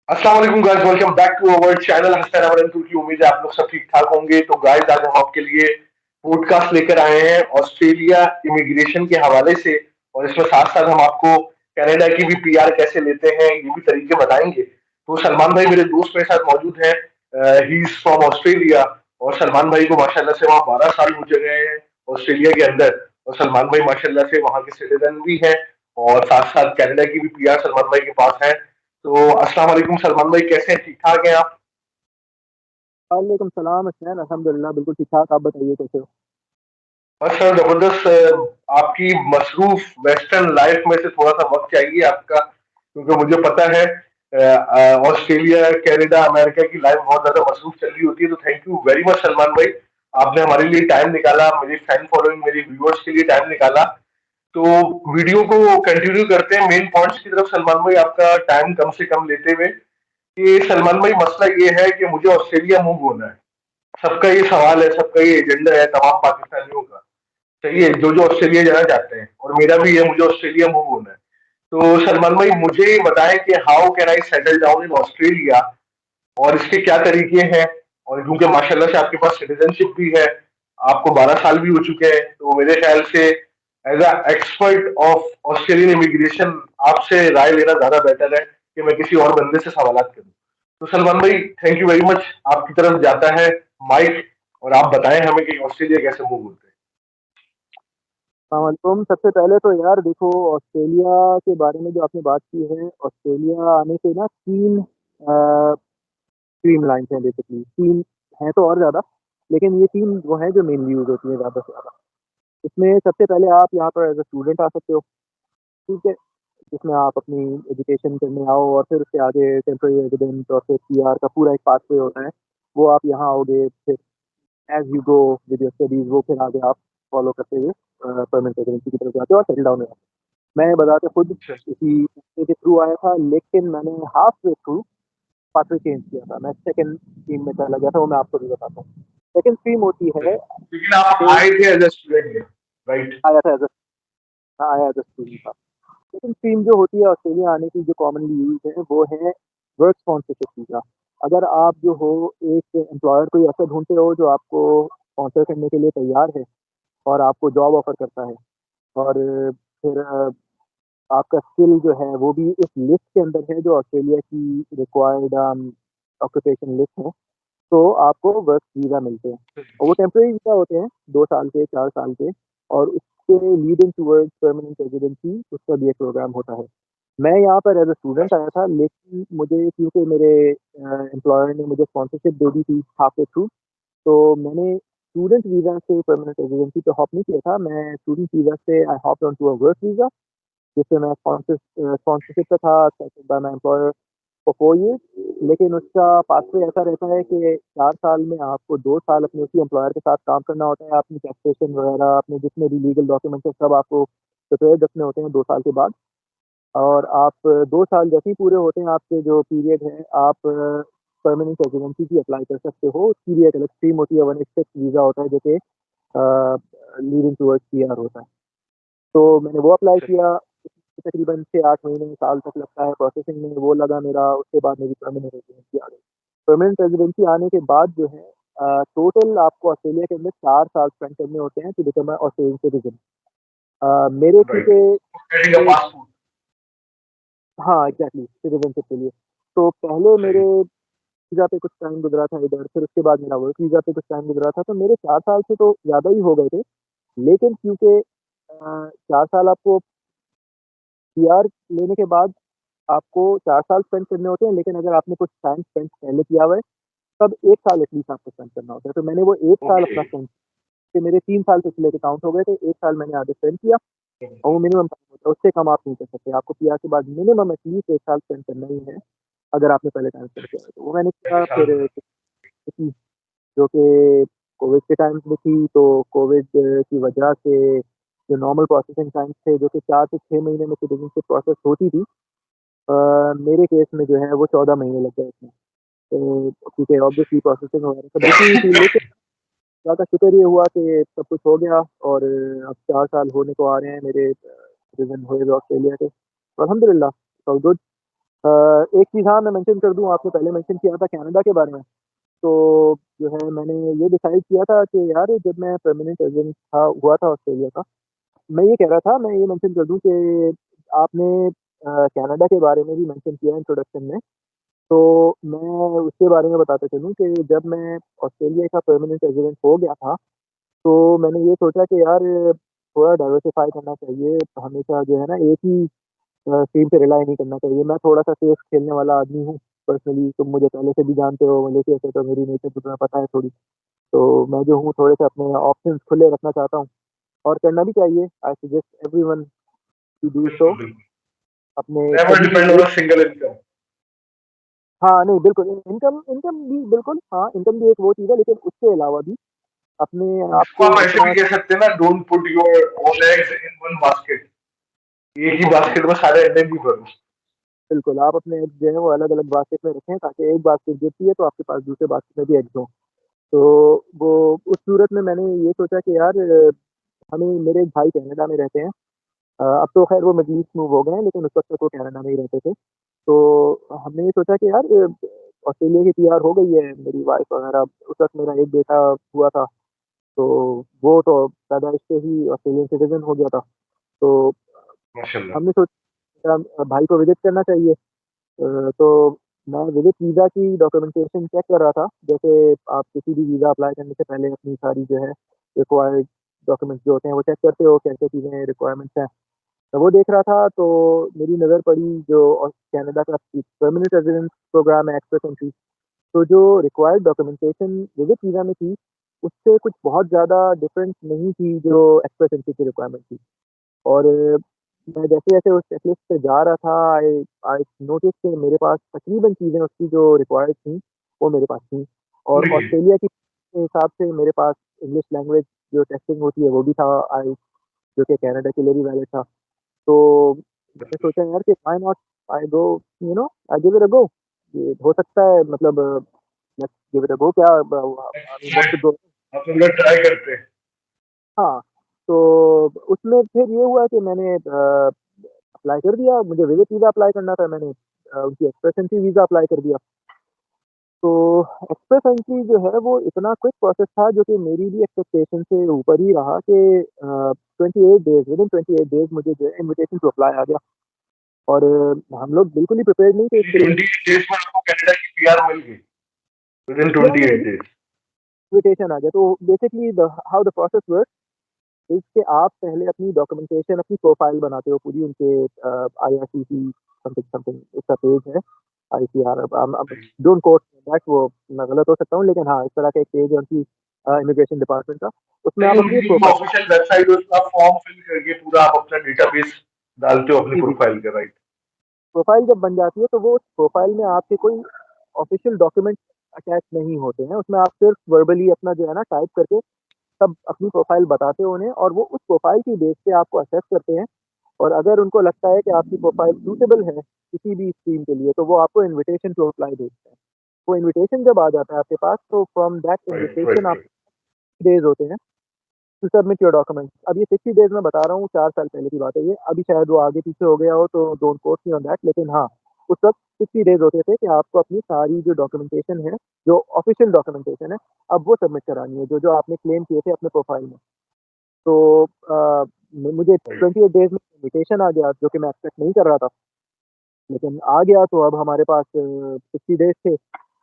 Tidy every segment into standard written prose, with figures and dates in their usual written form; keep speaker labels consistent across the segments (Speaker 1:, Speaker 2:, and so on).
Speaker 1: अस्सलाम वालेकुम guys, welcome back to our channel हंसते रमन की। उम्मीद है आप लोग सब ठीक ठाक होंगे। तो गाइस, आज हम आपके लिए पॉडकास्ट लेकर आए हैं ऑस्ट्रेलिया इमिग्रेशन के हवाले से। और इसमें साथ साथ हम आपको कनाडा की भी पीआर कैसे लेते हैं ये भी तरीके बताएंगे। तो सलमान भाई मेरे दोस्त मेरे साथ मौजूद हैं। He is from Australia. और सलमान भाई को माशाल्लाह से वहाँ 12 साल हो गए हैं ऑस्ट्रेलिया के अंदर। और सलमान भाई माशाल्लाह से वहाँ के सिटीजन भी हैं। और साथ साथ कनाडा की भी पीआर सलमान भाई के पास है। तो अस्सलाम वालेकुम सलमान भाई, कैसे हैं? ठीक ठाक हैं आप?
Speaker 2: वालेकुम सलाम हसनैन, अल्हम्दुलिल्लाह बिल्कुल ठीक ठाक। आप बताइए कैसे हो?
Speaker 1: बस सर जबरदस्त। आपकी मसरूफ वेस्टर्न लाइफ में से थोड़ा सा वक्त चाहिए आपका, क्योंकि मुझे पता है ऑस्ट्रेलिया कनाडा अमेरिका की लाइफ बहुत ज्यादा मसरूफ चल रही होती है। तो thank you very much Salman भाई, आपने हमारे लिए टाइम निकाला, मेरी फैन फॉलोइंग मेरी व्यूअर्स के लिए टाइम निकाला। तो वीडियो को कंटिन्यू करते हैं मेन पॉइंट्स की तरफ सलमान भाई, आपका टाइम कम से कम लेते हुए। कि सलमान भाई, मसला ये है कि मुझे ऑस्ट्रेलिया मूव होना है। सबका ये सवाल है, सबका ये एजेंडा है तमाम पाकिस्तानियों का। सही है, जो जो ऑस्ट्रेलिया जाना चाहते हैं, और मेरा भी है, मुझे ऑस्ट्रेलिया मूव होना है। तो सलमान भाई मुझे ये बताएं कि how can I settle down in Australia, और इसके क्या तरीके हैं। और क्योंकि माशाल्लाह से आपके पास सिटीजनशिप भी है, आपको 12 साल भी हो चुके हैं, तो मेरे ख्याल से as a expert of Australian immigration आपसे राय लेना ज्यादा बेटर है कि मैं किसी और बंदे से सवाल करूं। तो सलमान भाई, थैंक यू वेरी मच। आपकी तरफ जाता है माइक, और आप बताएं हमें कि ऑस्ट्रेलिया कैसे मूव होते हैं।
Speaker 2: वालेकुम। सबसे पहले तो यार देखो, ऑस्ट्रेलिया के बारे में जो आपने बात की है, ऑस्ट्रेलिया आने से ना तीन स्ट्रीम लाइन्स हैं, बेसिकली तीन हैं तो और ज़्यादा, लेकिन ये तीन वो हैं जो मेनली यूज़ होती हैं ज़्यादा से ज़्यादा। इसमें सबसे पहले आप यहाँ पर एज अ स्टूडेंट आ सकते हो, ठीक है, जिसमें आप अपनी एजुकेशन करने आओ और फिर उसके आगे टेम्पररी रेजिडेंट और फिर पीआर का पूरा एक पाथवे होता है। वो आप यहाँ आओगे, फिर as you go with your studies वो फिर आगे आप फ़ॉलो करते हुए परमानेंट रेज़िडेंसी की तरफ जाते हो और सेटल डाउन हो जाते हो। मैं बज़ाते खुद
Speaker 1: अच्छा।
Speaker 2: इसी रास्ते के थ्रू आया था, लेकिन मैंने half way through pathway change किया था। मैं सेकंड स्ट्रीम में चला गया था, वो मैं आपको भी बताता हूँ। सेकंड स्ट्रीम होती है
Speaker 1: लेकिन आप
Speaker 2: कि
Speaker 1: आए थे एज अ स्टूडेंट, राइट?
Speaker 2: आया था एज़ अ आया एज़ अ स्टूडेंट था। सेकंड स्ट्रीम जो होती है ऑस्ट्रेलिया आने की, जो कॉमनली यूज़ है, वो है वर्क स्पॉन्सरशिप वीज़ा। अगर आप जो हो एक एम्प्लॉयर कोई ऐसा ढूँढते हो जो आपको स्पॉन्सर करने के लिए तैयार है और आपको जॉब ऑफ़र करता है, और फिर आपका स्किल जो है वो भी इस लिस्ट के अंदर है जो ऑस्ट्रेलिया की रिक्वायर्ड ऑक्यूपेशन लिस्ट है, तो आपको वर्क वीज़ा मिलते हैं। और वो टेम्परेरी वीज़ा होते हैं, 2 साल के, 4 साल के, और उसके लीडिंग टुवर्ड्स परमानेंट रेज़िडेंसी उसका भी एक प्रोग्राम होता है। मैं यहाँ पर एज़ अ स्टूडेंट आया था, लेकिन मुझे क्योंकि मेरे एम्प्लॉयर ने मुझे स्पॉन्सरशिप दे दी थी हाफ वे थ्रू, तो मैंने स्टूडेंट वीज़ा से परमानेंट रेज़िडेंसी पे हॉप नहीं किया था। मैं स्टूडेंट वीज़ा से I hopped on to a work visa, जिससे मैं स्पॉन्सरशिप पे था, settled by my employer for 4 years. लेकिन उसका पाथवे ऐसा रहता है कि 4 साल में आपको 2 साल अपने उसी एम्प्लॉयर के साथ काम करना होता है। अपनी टैक्सेशन वगैरह, अपने जितने भी लीगल डॉक्यूमेंट्स हैं, सब आपको प्रिपेयर्ड रखने होते हैं 2 साल के बाद। और आप 2 साल जैसे ही पूरे होते हैं आपके जो पीरियड है, आप परमानेंट रेज़िडेंसी की अप्लाई कर सकते हो। उसकी भी एक अलग स्ट्रीम होती है, 186 वीज़ा होता है जो कि लीडिंग टुवर्ड्स पीआर होता है। तो मैंने वो अप्लाई किया, तकरीबन 6-8 महीने, साल तक लगता है प्रोसेसिंग में, वो लगा मेरा। उसके बाद मेरी परमानेंट रेज़िडेंसी आ गई। परमानेंट रेज़िडेंसी आने के बाद जो है टोटल आपको ऑस्ट्रेलिया के अंदर 4 साल स्पेंड करने होते हैं to become a Australian citizen. मेरे
Speaker 1: राइट, गेटिंग अ
Speaker 2: क्योंकि
Speaker 1: पासपोर्ट।
Speaker 2: हाँ, एग्ज़ैक्टली सिटिज़नशिप के लिए। तो पहले मेरे
Speaker 1: सही।
Speaker 2: वीज़ा पे कुछ टाइम गुज़रा था इधर, फिर उसके बाद मेरा वर्क वीज़ा पे कुछ टाइम गुज़रा था, तो मेरे 4 साल से तो ज़्यादा ही हो गए थे। लेकिन क्योंकि 4 साल आपको पीआर लेने के बाद आपको 4 साल स्पेंड करने होते हैं, लेकिन अगर आपने कुछ टाइम स्पेंड पहले किया हुआ है, तब 1 साल एटलीस्ट आपको स्पेंड करना होता है। तो मैंने वो 1 साल
Speaker 1: ओके।
Speaker 2: अपना स्पेंड कि मेरे 3 साल पिछले के काउंट हो गए थे, 1 साल मैंने आगे स्पेंड किया। और वो मिनिमम टाइम होता है, उससे कम आप नहीं कर सकते। आपको पीआर के बाद मिनिमम एटलीस्ट 1 साल स्पेंड करना ही है, अगर आपने पहले टाइम स्पेंड किया है। तो वो मैंने किया। फिर थी, जो कि कोविड के टाइम में थी, तो कोविड की वजह से जो नॉर्मल प्रोसेसिंग टाइम थे, जो कि 4 से 6 महीने में सिटीज़नशिप प्रोसेस होती थी, अ, मेरे केस में जो है वो 14 महीने लग गए थे। तो क्योंकि ऑब्वियसली प्रोसेसिंग वगैरह सब रुकी हुई थी, लेकिन अल्लाह का शुक्र ये हुआ कि सब कुछ हो गया, और अब 4 साल होने को आ रहे हैं मेरे सिटीज़न हुए हुए ऑस्ट्रेलिया के। तो अल्हम्दुलिल्लाह, ऑल गुड। एक चीज़ हाँ, मैं मेंशन कर दूँ, आपने पहले मेंशन किया था कनाडा के बारे में। तो जो है मैंने ये डिसाइड किया था कि यार जब मैं परमानेंट रेज़िडेंट हुआ था ऑस्ट्रेलिया का, मैं ये कह रहा था, मैं ये मेंशन कर दूँ कि आपने कनाडा के बारे में भी मेंशन किया इंट्रोडक्शन में, तो मैं उसके बारे में बताता चलूँ कि जब मैं ऑस्ट्रेलिया का परमानेंट रेज़िडेंट हो गया था, तो मैंने ये सोचा कि यार थोड़ा डाइवर्सिफ़ाई करना चाहिए, हमेशा जो है ना एक ही टीम पे रिलाई नहीं करना चाहिए। मैं थोड़ा-सा सेफ खेलने वाला आदमी हूँ पर्सनली, तुम मुझे पहले से भी जानते हो, मलेशिया से तो मेरी नेचर तो तुम्हें पता है थोड़ी। तो मैं जो हूँ थोड़े-से अपने ऑप्शंस खुले रखना चाहता हूँ और करना भी चाहिए। I suggest everyone to do so.
Speaker 1: बिल्कुल, बिल्कुल।
Speaker 2: अपने
Speaker 1: नेवर
Speaker 2: कभी भी
Speaker 1: डिपेंड ऑन
Speaker 2: एक
Speaker 1: अ सिंगल इनकम।
Speaker 2: हाँ, नहीं बिल्कुल इनकम इनकम भी बिल्कुल हाँ, इनकम भी एक वो चीज़ है, लेकिन उसके अलावा भी अपने आप
Speaker 1: इसको
Speaker 2: को
Speaker 1: आप ऐसे भी
Speaker 2: इतना
Speaker 1: कह सकते हैं ना, don't put your all eggs in one basket. एक ही
Speaker 2: हाँ,
Speaker 1: बास्केट में सारे अंडे नहीं भरो।
Speaker 2: बिल्कुल आप अपने एग्स जो है वो अलग-अलग बास्केट में रखें ताकि एक बास्केट गिरती है तो आपके पास दूसरे बास्केट में भी एग्स हों। तो वो उस सूरत में मैंने ये सोचा कि यार हमें मेरे एक भाई कनाडा में रहते हैं। अब तो ख़ैर वो मिडल ईस्ट मूव हो गए हैं, लेकिन उस वक़्त तक वो कनाडा में ही रहते थे। तो हमने ये सोचा कि यार ऑस्ट्रेलिया की पीआर हो गई है मेरी वाइफ़ वग़ैरह, उस वक़्त मेरा एक बेटा हुआ था, तो वो तो पैदाइश से ही ऑस्ट्रेलियन सिटीज़न हो गया था। तो
Speaker 1: माशाल्लाह।
Speaker 2: हमने सोचा भाई को विज़िट करना चाहिए। तो मैं विज़िट वीज़ा की डॉक्यूमेंटेशन चेक कर रहा था। जैसे आप किसी भी वीज़ा अप्लाई करने से पहले अपनी सारी जो है रिक्वायर्ड डॉक्यूमेंट्स जो होते हैं वो चेक करते हो, क्या-क्या चीज़ें रिक्वायरमेंट्स हैं। तो वो देख रहा था तो मेरी नज़र पड़ी जो कनाडा का परमानेंट रेज़िडेंस प्रोग्राम है एक्सप्रेस एंट्री, तो जो रिक्वायर्ड डॉक्यूमेंटेशन विज़िट वीज़ा में थी, उससे कुछ बहुत ज़्यादा डिफरेंस नहीं थी जो एक्सप्रेस एंट्री की रिक्वायरमेंट थी। और मैं जैसे-जैसे उस चेकलिस्ट पे जा रहा था आई आई नोटिस कि मेरे पास तकरीबन चीज़ें उसकी जो रिक्वायर्ड थी, वो मेरे पास थी। और
Speaker 1: पूरी।
Speaker 2: ऑस्ट्रेलिया की के हिसाब से मेरे पास इंग्लिश लैंग्वेज जो टेस्टिंग होती है वो भी था आइल्स जो कि कनाडा के लिए भी वैलिड था। तो मैंने सोचा यार कि why not I go I give it a go. ये हो सकता है मतलब let's give it a go क्या I mean what's the go
Speaker 1: आप हम लोग ट्राई करते हैं।
Speaker 2: हाँ, तो उसमें फिर ये हुआ कि मैंने अप्लाई कर दिया, मुझे विज़िट वीज़ा अप्लाई करना था, मैंने उनकी एक्सप्रेस एंट्री वीज़ा अप्लाई कर दिया। तो एक्सप्रेस एंट्री जो है वो इतना क्विक प्रोसेस था जो कि मेरी भी एक्सपेक्टेशन से ऊपर ही रहा कि 28 डेज़ विदिन 28 डेज़ मुझे जो है इन्विटेशन टू अप्लाई आ गया और हम लोग बिल्कुल ही प्रिपेयर्ड नहीं थे इसके लिए।
Speaker 1: 28 डेज में आपको कनाडा की पीआर मिल गई। विद इन
Speaker 2: या नहीं
Speaker 1: 28 डेज।
Speaker 2: इन्विटेशन आ गया। तो basically the how the process works is कि आप पहले अपनी डॉक्यूमेंटेशन, अपनी प्रोफाइल बनाते हो पूरी उनके आईआरसीटी समथिंग समथिंग उसका पेज है, आईसीआर अब डोंट कोट दैट वो मैं गलत हो सकता हूँ, लेकिन हाँ, इस तरह का एक पेज है उनकी इमिग्रेशन डिपार्टमेंट का, उसमें
Speaker 1: नहीं,
Speaker 2: आप अपनी
Speaker 1: उनकी जो
Speaker 2: प्रोफाइल
Speaker 1: ऑफिशियल वेबसाइट है उसका फॉर्म फिल करके पूरा आप अपना डेटाबेस डालते हो अपनी
Speaker 2: जी, जी,
Speaker 1: प्रोफाइल का, राइट?
Speaker 2: प्रोफाइल जब बन जाती है तो वो प्रोफाइल में आपके कोई ऑफिशियल डॉक्यूमेंट अटैच नहीं होते हैं, उसमें आप सिर्फ वर्बली अपना जो है ना टाइप करके तब अपनी प्रोफाइल बताते हो उन्हें और वो उस प्रोफाइल की बेस पे आपको असेस करते हैं और अगर उनको लगता है कि आपकी प्रोफाइल सूटेबल है किसी भी स्ट्रीम के लिए, तो वो आपको इन्विटेशन टू अप्लाई भेजते हैं। वो इन्विटेशन जब आ जाता है आपके पास, तो from that
Speaker 1: right,
Speaker 2: invitation
Speaker 1: right,
Speaker 2: आप
Speaker 1: राइट।
Speaker 2: डेज़ होते हैं टू सबमिट योर डॉक्यूमेंट्स। अब ये 60 डेज़ मैं बता रहा हूँ, 4 साल पहले की बात है ये। अभी शायद वो आगे पीछे हो गया हो तो don't quote me on that, लेकिन हाँ, उस वक़्त 60 डेज़ होते थे कि आपको अपनी सारी जो डॉक्यूमेंटेशन है, जो ऑफिशियल डॉक्यूमेंटेशन है, अब वो सबमिट करानी है, जो-जो आपने क्लेम किए थे अपने प्रोफाइल में। तो मुझे
Speaker 1: राइट।
Speaker 2: 28 डेज़ में इन्विटेशन आ गया जो कि मैं एक्सपेक्ट नहीं कर रहा था। लेकिन आ गया तो अब हमारे पास 60 डेज़ थे।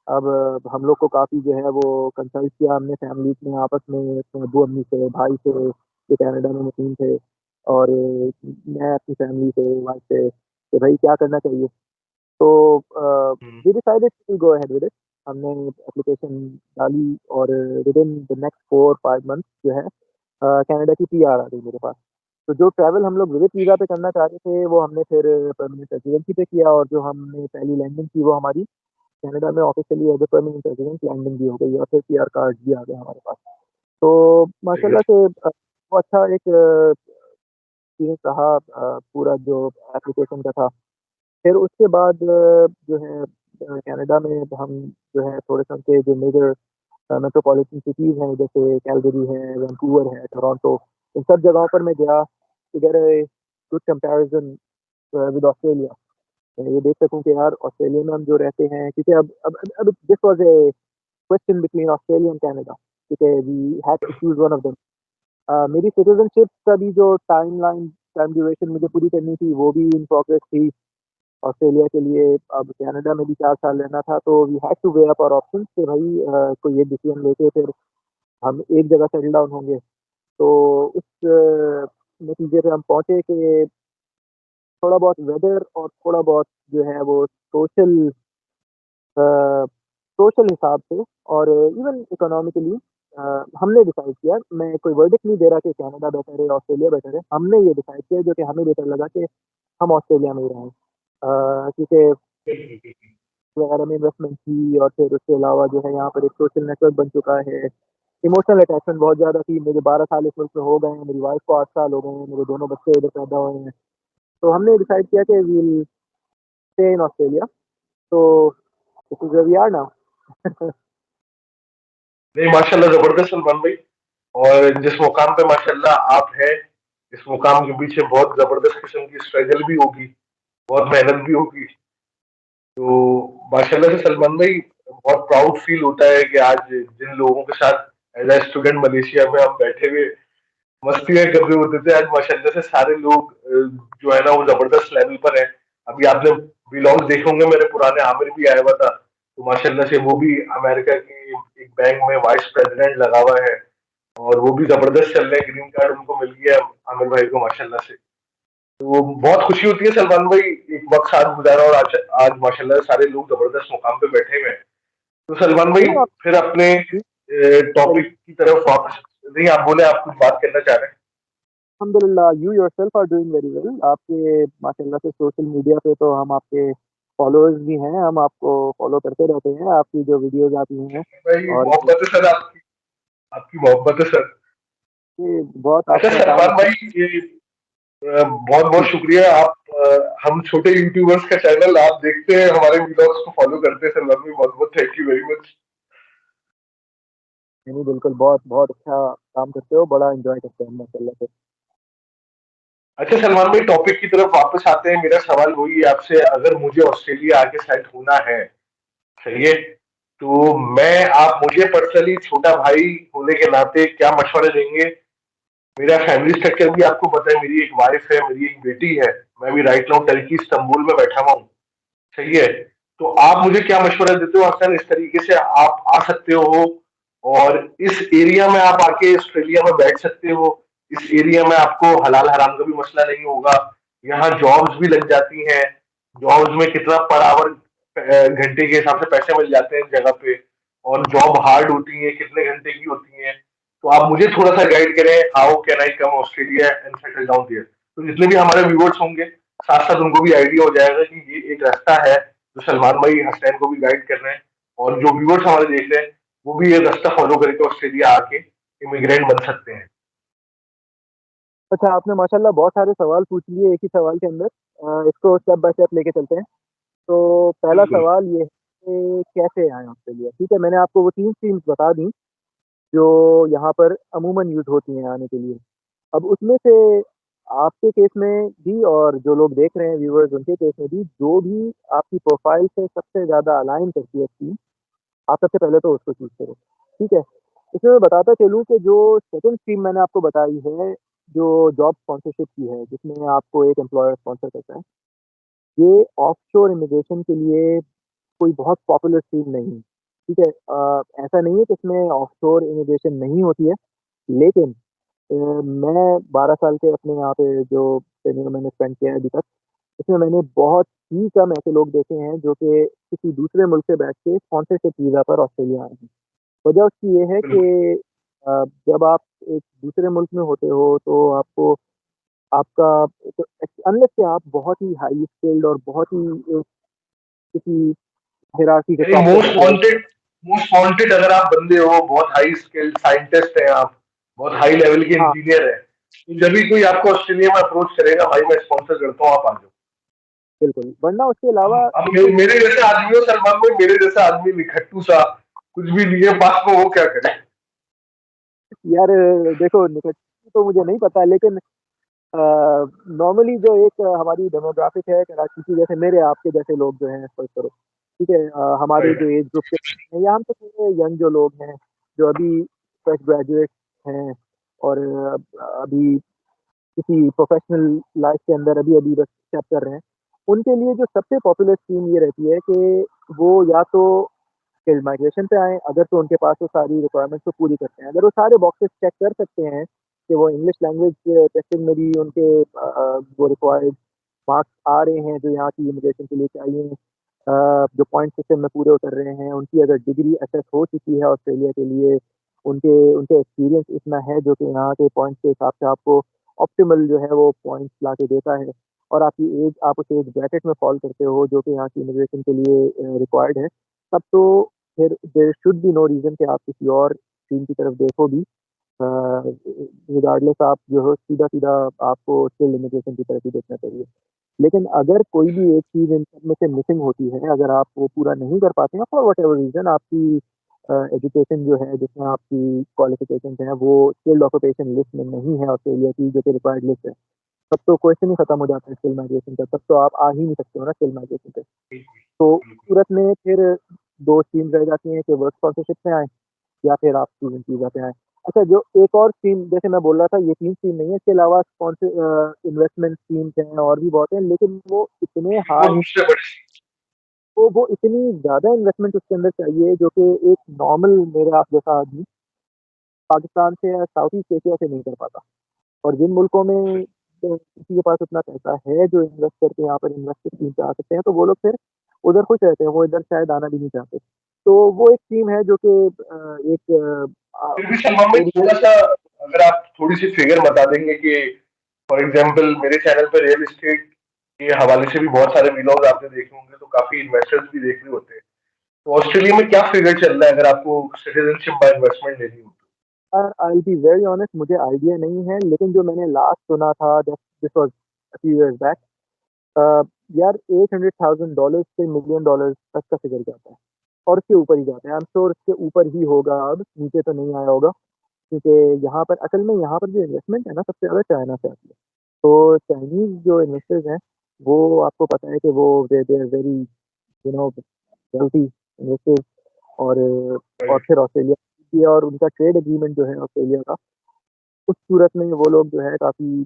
Speaker 2: अब हम लोग को काफ़ी जो है वो कंसल्ट किया हमने फैमिलीज़ में आपस में अपने अब्बू-अम्मी से, भाई से, जो कनाडा में मुकीम थे और मैं अपनी फैमिली से, वाइफ से कि भई क्या करना चाहिए? तो
Speaker 1: हुँ।
Speaker 2: We decided to go ahead with it. हमने एप्लीकेशन डाली और विदिन द नेक्स्ट 4-5 मंथ्स जो है कनाडा की पीआर आ गई मेरे पास। तो जो ट्रैवल हम लोग विज़िट वीज़ा पे करना चाह रहे थे, वो हमने फिर परमानेंट रेज़िडेंसी पे किया और जो हमने पहली लैंडिंग की, वो हमारी कनाडा में officially as a permanent resident landing भी हो गई और फिर पीआर कार्ड भी आ गया हमारे पास। तो
Speaker 1: ठीक है।
Speaker 2: माशाल्लाह से वो अच्छा एक एक्सपीरियंस रहा पूरा जो एप्लीकेशन का था। फिर उसके बाद जो है कनाडा में हम जो है थोड़े-से उनके जो मेजर मेट्रोपॉलिटन सिटीज़ हैं, जैसे कैलगरी है, वैंकूवर है, टोरंटो, इन सब जगहों पर मैं गया to get a good comparison with Australia. मैं ये देख सकूँ कि यार ऑस्ट्रेलिया में हम जो रहते हैं, क्योंकि अब this was a question between Australia and Canada, ठीक है? We had to choose one of them. मेरी सिटीज़नशिप का भी जो टाइम ड्यूरेशन मुझे पूरी करनी थी, वो भी इन प्रोग्रेस थी। ऑस्ट्रेलिया के लिए अब कनाडा में भी 4 साल रहना था, तो we had to weigh up our options कि भाई कोई एक डिसीजन लेके फिर हम एक जगह सेटल डाउन होंगे। तो उस नतीजे पे हम पहुँचे कि थोड़ा बहुत वेदर और थोड़ा बहुत जो है वो अ, सोशल हिसाब से और इवन इकोनॉमिकली हमने डिसाइड किया, मैं कोई वर्डिक्ट नहीं दे रहा कि कनाडा बेटर है, ऑस्ट्रेलिया बेटर है। हमने ये डिसाइड किया जो कि हमें बेटर लगा कि हम ऑस्ट्रेलिया में ही रहें। क्योंकि
Speaker 1: बिल्कुल बिल्कुल।
Speaker 2: वगैरह में इन्वेस्टमेंट की और फिर उसके अलावा जो है यहाँ पर एक सोशल नेटवर्क बन चुका है। इमोशनल अटैचमेंट बहुत ज़्यादा थी, मुझे 12 साल इस मुल्क में हो गए हैं, मेरी वाइफ को 8 साल हो गए हैं, मेरे दोनों बच्चे इधर पैदा हुए हैं। तो हमने डिसाइड किया कि we will stay in Australia. तो this is where we are now.
Speaker 1: नहीं, माशाल्लाह जबरदस्त सलमान भाई। और जिस मुकाम पे माशाल्लाह आप हैं, इस मुकाम के पीछे बहुत जबरदस्त किस्म की स्ट्रगल भी होगी, बहुत मेहनत भी होगी। तो माशाल्लाह से सलमान भाई, बहुत प्राउड फील होता है कि आज जिन लोगों के साथ एज ए स्टूडेंट मलेशिया में हम बैठे हुए मस्तियां कर रहे होते थे, आज माशाल्लाह से सारे लोग जो है ना वो जबरदस्त लेवल पर है। अभी आपने व्लॉग्स देखे होंगे, मेरे पुराने आमिर भी आया हुआ था, तो माशाल्लाह से वो भी अमेरिका की एक बैंक में वाइस प्रेसिडेंट लगा हुआ है, और वो भी जबरदस्त चल रहे हैं, ग्रीन कार्ड उनको मिल गया आमिर भाई को माशाल्लाह से। तो बहुत खुशी होती है सलमान भाई, एक वक्त साथ गुजारा और आज आज माशाल्लाह से सारे लोग जबरदस्त मुकाम पे बैठे हुए हैं। तो सलमान भाई,
Speaker 2: चलो आप
Speaker 1: फिर अपने टॉपिक की तरफ वापस। नहीं, आप बोले, आप कुछ बात करना चाह रहे हैं?
Speaker 2: अल्हम्दुलिल्लाह you yourself are doing very well. आपके माशाल्लाह से सोशल मीडिया पे तो हम आपके फॉलोअर्स भी हैं, हम आपको फॉलो करते रहते हैं, आपकी जो वीडियोज़ आती हैं
Speaker 1: भाई
Speaker 2: और
Speaker 1: मोहब्बत है सर, आपकी आपकी मोहब्बत है सर।
Speaker 2: ये बहुत
Speaker 1: अच्छा
Speaker 2: आपका काम
Speaker 1: सलमान
Speaker 2: अच्छा।
Speaker 1: भाई, ये बहुत बहुत
Speaker 2: जी,
Speaker 1: शुक्रिया। आप हम छोटे यूट्यूबर्स का चैनल आप देखते हैं, हमारे वीडियोस को फॉलो करते हैं सलमान भाई, बहुत बहुत थैंक यू वेरी मच।
Speaker 2: नहीं, बिल्कुल बहुत बहुत अच्छा काम करते हो, बड़ा एन्जॉय करते हैं हम माशाल्लाह से।
Speaker 1: अच्छा सलमान भाई, टॉपिक की तरफ वापस आते हैं। मेरा सवाल वही है आपसे, अगर मुझे ऑस्ट्रेलिया आके सेट होना है, सही है, तो मैं आप मुझे पर्सनली छोटा भाई होने के नाते क्या मशवरे देंगे? मेरा फैमिली स्ट्रक्चर भी आपको पता है, मेरी एक वाइफ है, मेरी एक बेटी है, मैं भी राइट नाउ टर्की इस्तांबुल में बैठा हुआ हूँ, सही है। तो आप मुझे क्या मशवरा देते हो? अक्सर इस तरीके से आप आ सकते हो और इस एरिया में आप आके ऑस्ट्रेलिया में बैठ सकते हो, इस एरिया में आपको हलाल हराम का भी मसला नहीं होगा, यहाँ जॉब्स भी लग जाती हैं, जॉब्स में कितना पर आवर घंटे के हिसाब से पैसे मिल जाते हैं जगह पे, और जॉब हार्ड होती है, कितने घंटे की होती है। तो आप मुझे थोड़ा सा गाइड करें, how can I come Australia and settle down there, तो जितने भी हमारे व्यूअर्स होंगे, साथ साथ उनको भी आइडिया हो जाएगा कि ये एक रास्ता है जो सलमान भाई हसनैन को भी गाइड कर रहे हैं, और जो व्यूअर्स हमारे देख रहे हैं वो भी ये रास्ता फॉलो करके ऑस्ट्रेलिया आके इमिग्रेंट बन सकते हैं।
Speaker 2: अच्छा, आपने माशाल्लाह बहुत सारे सवाल पूछ लिए एक ही सवाल के अंदर। इसको स्टेप बाय स्टेप लेके चलते हैं। तो पहला
Speaker 1: बिल्कुल।
Speaker 2: सवाल ये है कि कैसे आएँ ऑस्ट्रेलिया? ठीक है, मैंने आपको वो 3 स्ट्रीम्स बता दी, जो यहाँ पर अमूमन यूज़ होती हैं आने के लिए। अब उसमें से आपके केस में भी और जो लोग देख रहे हैं व्यूअर्स उनके केस में भी, जो भी आपकी प्रोफ़ाइल से सबसे ज़्यादा अलाइन करती है स्कीम, आप सबसे पहले तो उसको चूज़ करो, ठीक है? इसमें मैं बताता चलूँ कि जो सेकंड स्कीम मैंने आपको बताई है, जो जॉब स्पॉन्सरशिप की है, जिसमें आपको एक एम्प्लॉयर स्पॉन्सर करता है, ये ऑफशोर इमिग्रेशन के लिए कोई बहुत पॉपुलर स्कीम नहीं है, ठीक है? ऐसा नहीं है कि इसमें ऑफशोर इमिग्रेशन नहीं होती है, लेकिन मैं 12 साल के अपने यहाँ पे जो टेन्योर मैंने स्पेंड किया है अभी तक, इसमें मैंने बहुत ही कम ऐसे लोग देखे हैं जो कि किसी दूसरे मुल्क से बैठ के स्पॉन्सरशिप वीज़ा पर ऑस्ट्रेलिया आए हैं। वजह उसकी ये है
Speaker 1: बिल्कुल।
Speaker 2: कि जब आप एक दूसरे मुल्क में होते हो तो आपको आपका तो अनलेस कि आप बहुत ही हाई स्किल्ड और बहुत ही किसी हायरार्की के
Speaker 1: यानी
Speaker 2: टॉप पे बैठे हो।
Speaker 1: मोस्ट वांटेड अगर आप बंदे हो, बहुत हाई स्किल्ड साइंटिस्ट हैं आप, बहुत हाई लेवल के
Speaker 2: हाँ,
Speaker 1: इंजीनियर हैं, तो जब भी कोई आपको ऑस्ट्रेलिया में अप्रोच करेगा, भाई मैं स्पॉन्सर करता हूँ, आप आ जाओ।
Speaker 2: बिल्कुल, वरना उसके अलावा
Speaker 1: अब
Speaker 2: एक तो
Speaker 1: मेरे जैसे आदमी हो सलमान भाई, मेरे जैसा आदमी निखट्टू सा कुछ भी नहीं है पास में, वो क्या करे?
Speaker 2: यार देखो निकट तो मुझे नहीं पता, लेकिन नॉर्मली जो एक हमारी डेमोग्राफिक है कराची की, जैसे मेरे आपके जैसे लोग जो हैं फर्स्ट करो, ठीक है, हमारे
Speaker 1: राइट।
Speaker 2: जो एज ग्रुप के हैं, या हम तो पूरे यंग जो लोग हैं जो अभी फ्रेश ग्रेजुएट हैं, और अभी किसी प्रोफेशनल लाइफ के अंदर अभी अभी बस स्टेप कर रहे हैं, उनके लिए जो सबसे पॉपुलर स्कीम ये रहती है कि वो या तो स्किल्ड माइग्रेशन पे आएँ, अगर तो उनके पास वो सारी रिक्वायरमेंट्स को पूरी करते हैं। अगर वो सारे बॉक्सेस चेक कर सकते हैं कि वो इंग्लिश लैंग्वेज टेस्टिंग में भी उनके वो रिक्वायर्ड मार्क्स आ रहे हैं जो यहाँ की इमिग्रेशन के लिए चाहिए, जो पॉइंट सिस्टम में पूरे उतर रहे हैं, उनकी अगर डिग्री असेस हो चुकी है ऑस्ट्रेलिया के लिए, उनके उनके एक्सपीरियंस इतना है जो कि यहाँ के पॉइंट्स के हिसाब से आपको ऑप्टिमल जो है वो पॉइंट्स ला के देता है, और आपकी एज आप उस एज ब्रैकेट में फॉल करते हो जो कि यहाँ की इमिग्रेशन के लिए रिक्वायर्ड है, तब तो फिर there should be no reason कि आप किसी और स्ट्रीम की तरफ देखो भी, रिगार्डलेस आप जो हो सीधा-सीधा आपको स्किल्ड इमिग्रेशन की तरफ ही देखना चाहिए। लेकिन अगर कोई भी एक चीज़ इन सब में से मिसिंग होती है, अगर आप वो पूरा नहीं कर पाते हैं फॉर व्हाटएवर रीज़न, आपकी एजुकेशन जो है जिसमें आपकी क्वालिफ़िकेशंस हैं वो स्किल्ड ऑक्यूपेशन लिस्ट में नहीं है ऑस्ट्रेलिया की जो कि रिक्वायर्ड लिस्ट है, तब तो क्वेश्चन ही खत्म हो जाता है स्किल्ड माइग्रेशन का, तब तो आप आ ही नहीं सकते हो ना स्किल्ड माइग्रेशन पे।
Speaker 1: बिल्कुल।
Speaker 2: तो उस
Speaker 1: बिल्कुल।
Speaker 2: सूरत में फिर 2 स्ट्रीम्स रह जाती हैं कि वर्क स्पॉन्सरशिप में आएँ या फिर आप स्टूडेंट वीज़ा पे आएँ। अच्छा, जो एक और स्कीम जैसे मैं बोल रहा था, ये 3 स्कीम नहीं है, इसके अलावा इन्वेस्टमेंट स्कीम्स हैं और भी बहुत हैं, लेकिन वो इतने
Speaker 1: वो
Speaker 2: हार्ड,
Speaker 1: दूसरे बड़े।
Speaker 2: वो इतनी ज़्यादा इन्वेस्टमेंट उसके अंदर चाहिए जो कि एक नॉर्मल मेरे आप जैसा आदमी पाकिस्तान से या साउथ ईस्ट एशिया से नहीं कर पाता। और जिन मुल्कों में किसी के पास उतना पैसा है जो इन्वेस्ट करके यहाँ पर इन्वेस्ट स्कीम पे आ सकते हैं, तो वो लोग फिर उधर खुश रहते हैं, वो इधर शायद आना भी नहीं चाहते। तो वो एक स्कीम है जो कि एक
Speaker 1: फिर भी सलमान भाई
Speaker 2: मेरी
Speaker 1: थोड़ा सा, अगर आप थोड़ी सी फिगर बता देंगे कि फॉर एग्जांपल मेरे चैनल पे रियल एस्टेट के हवाले से भी बहुत सारे वीडियोस आपने देखे होंगे, तो काफी इन्वेस्टर्स भी देख रहे होते हैं। तो ऑस्ट्रेलिया में क्या फिगर चल रहा है अगर आपको सिटीजनशिप बाय इन्वेस्टमेंट लेनी हो तो?
Speaker 2: आई बी वेरी ऑनेस्ट, मुझे आइडिया नहीं है, लेकिन जो मैंने लास्ट सुना था this was a few years back, यार $800,000 से मिलियन डॉलर्स तक का फिगर जाता है, और उसके ऊपर ही जाता है। आई एम श्योर उसके ऊपर ही होगा, अब नीचे तो नहीं आया होगा, क्योंकि यहाँ पर असल में यहाँ पर जो इन्वेस्टमेंट है ना सबसे ज़्यादा चाइना से आती है। तो चाइनीज़ जो इन्वेस्टर्स हैं, वो आपको पता है कि वो they are very wealthy investors, और
Speaker 1: राइट।
Speaker 2: फिर ऑस्ट्रेलिया की, और उनका ट्रेड एग्रीमेंट जो है ऑस्ट्रेलिया का, उस सूरत में वो लोग जो है काफ़ी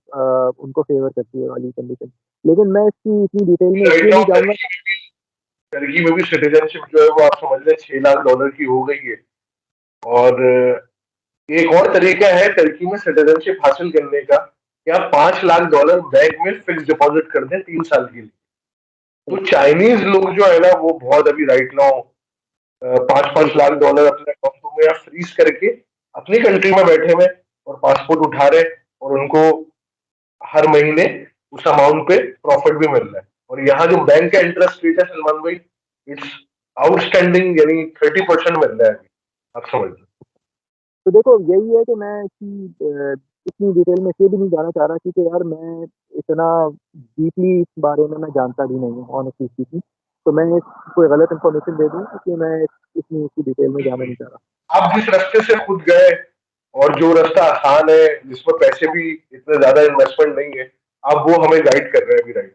Speaker 2: उनको फ़ेवर करती है वाली कंडीशन। लेकिन मैं इसकी इतनी डिटेल में
Speaker 1: राइट
Speaker 2: इसलिए
Speaker 1: नाउ
Speaker 2: नहीं जाऊँगा।
Speaker 1: टर्की में भी सिटीजनशिप जो है वो आप समझ लें $6 लाख की हो गई है। और एक और तरीका है टर्की में सिटीजनशिप हासिल करने का कि आप $5 लाख बैंक में फिक्स डिपॉजिट कर दें 3 साल के लिए। तो चाइनीज लोग जो है ना वो बहुत अभी राइट नाउ 5-5 लाख डॉलर अपने अकाउंटों में या फ्रीज करके अपनी कंट्री में बैठे हुए और पासपोर्ट उठा रहे, और उनको हर महीने उस अमाउंट पे प्रॉफिट भी मिल रहा है। और यहाँ जो बैंक का इंटरेस्ट रेट है सलमान भाई, इट्स आउटस्टैंडिंग, यानी 30% मिल रहा है अभी। आप समझ लो।
Speaker 2: तो देखो यही है कि मैं इसकी इतनी डिटेल में इसलिए भी नहीं जाना चाह रहा, क्योंकि यार मैं इतना डीपली इस बारे में मैं जानता भी नहीं हूँ ऑनेस्टली स्पीकिंग। तो मैं कोई गलत इन्फॉर्मेशन दे दूँ, इसलिए मैं इतनी इसकी डिटेल में जाना
Speaker 1: बिल्कुल।
Speaker 2: नहीं चाह रहा।
Speaker 1: आप जिस रास्ते से खुद गए और जो रास्ता आसान है जिसमें पैसे भी इतने ज्यादा इन्वेस्टमेंट नहीं है, आप वो हमें गाइड कर रहे हैं अभी, राइट।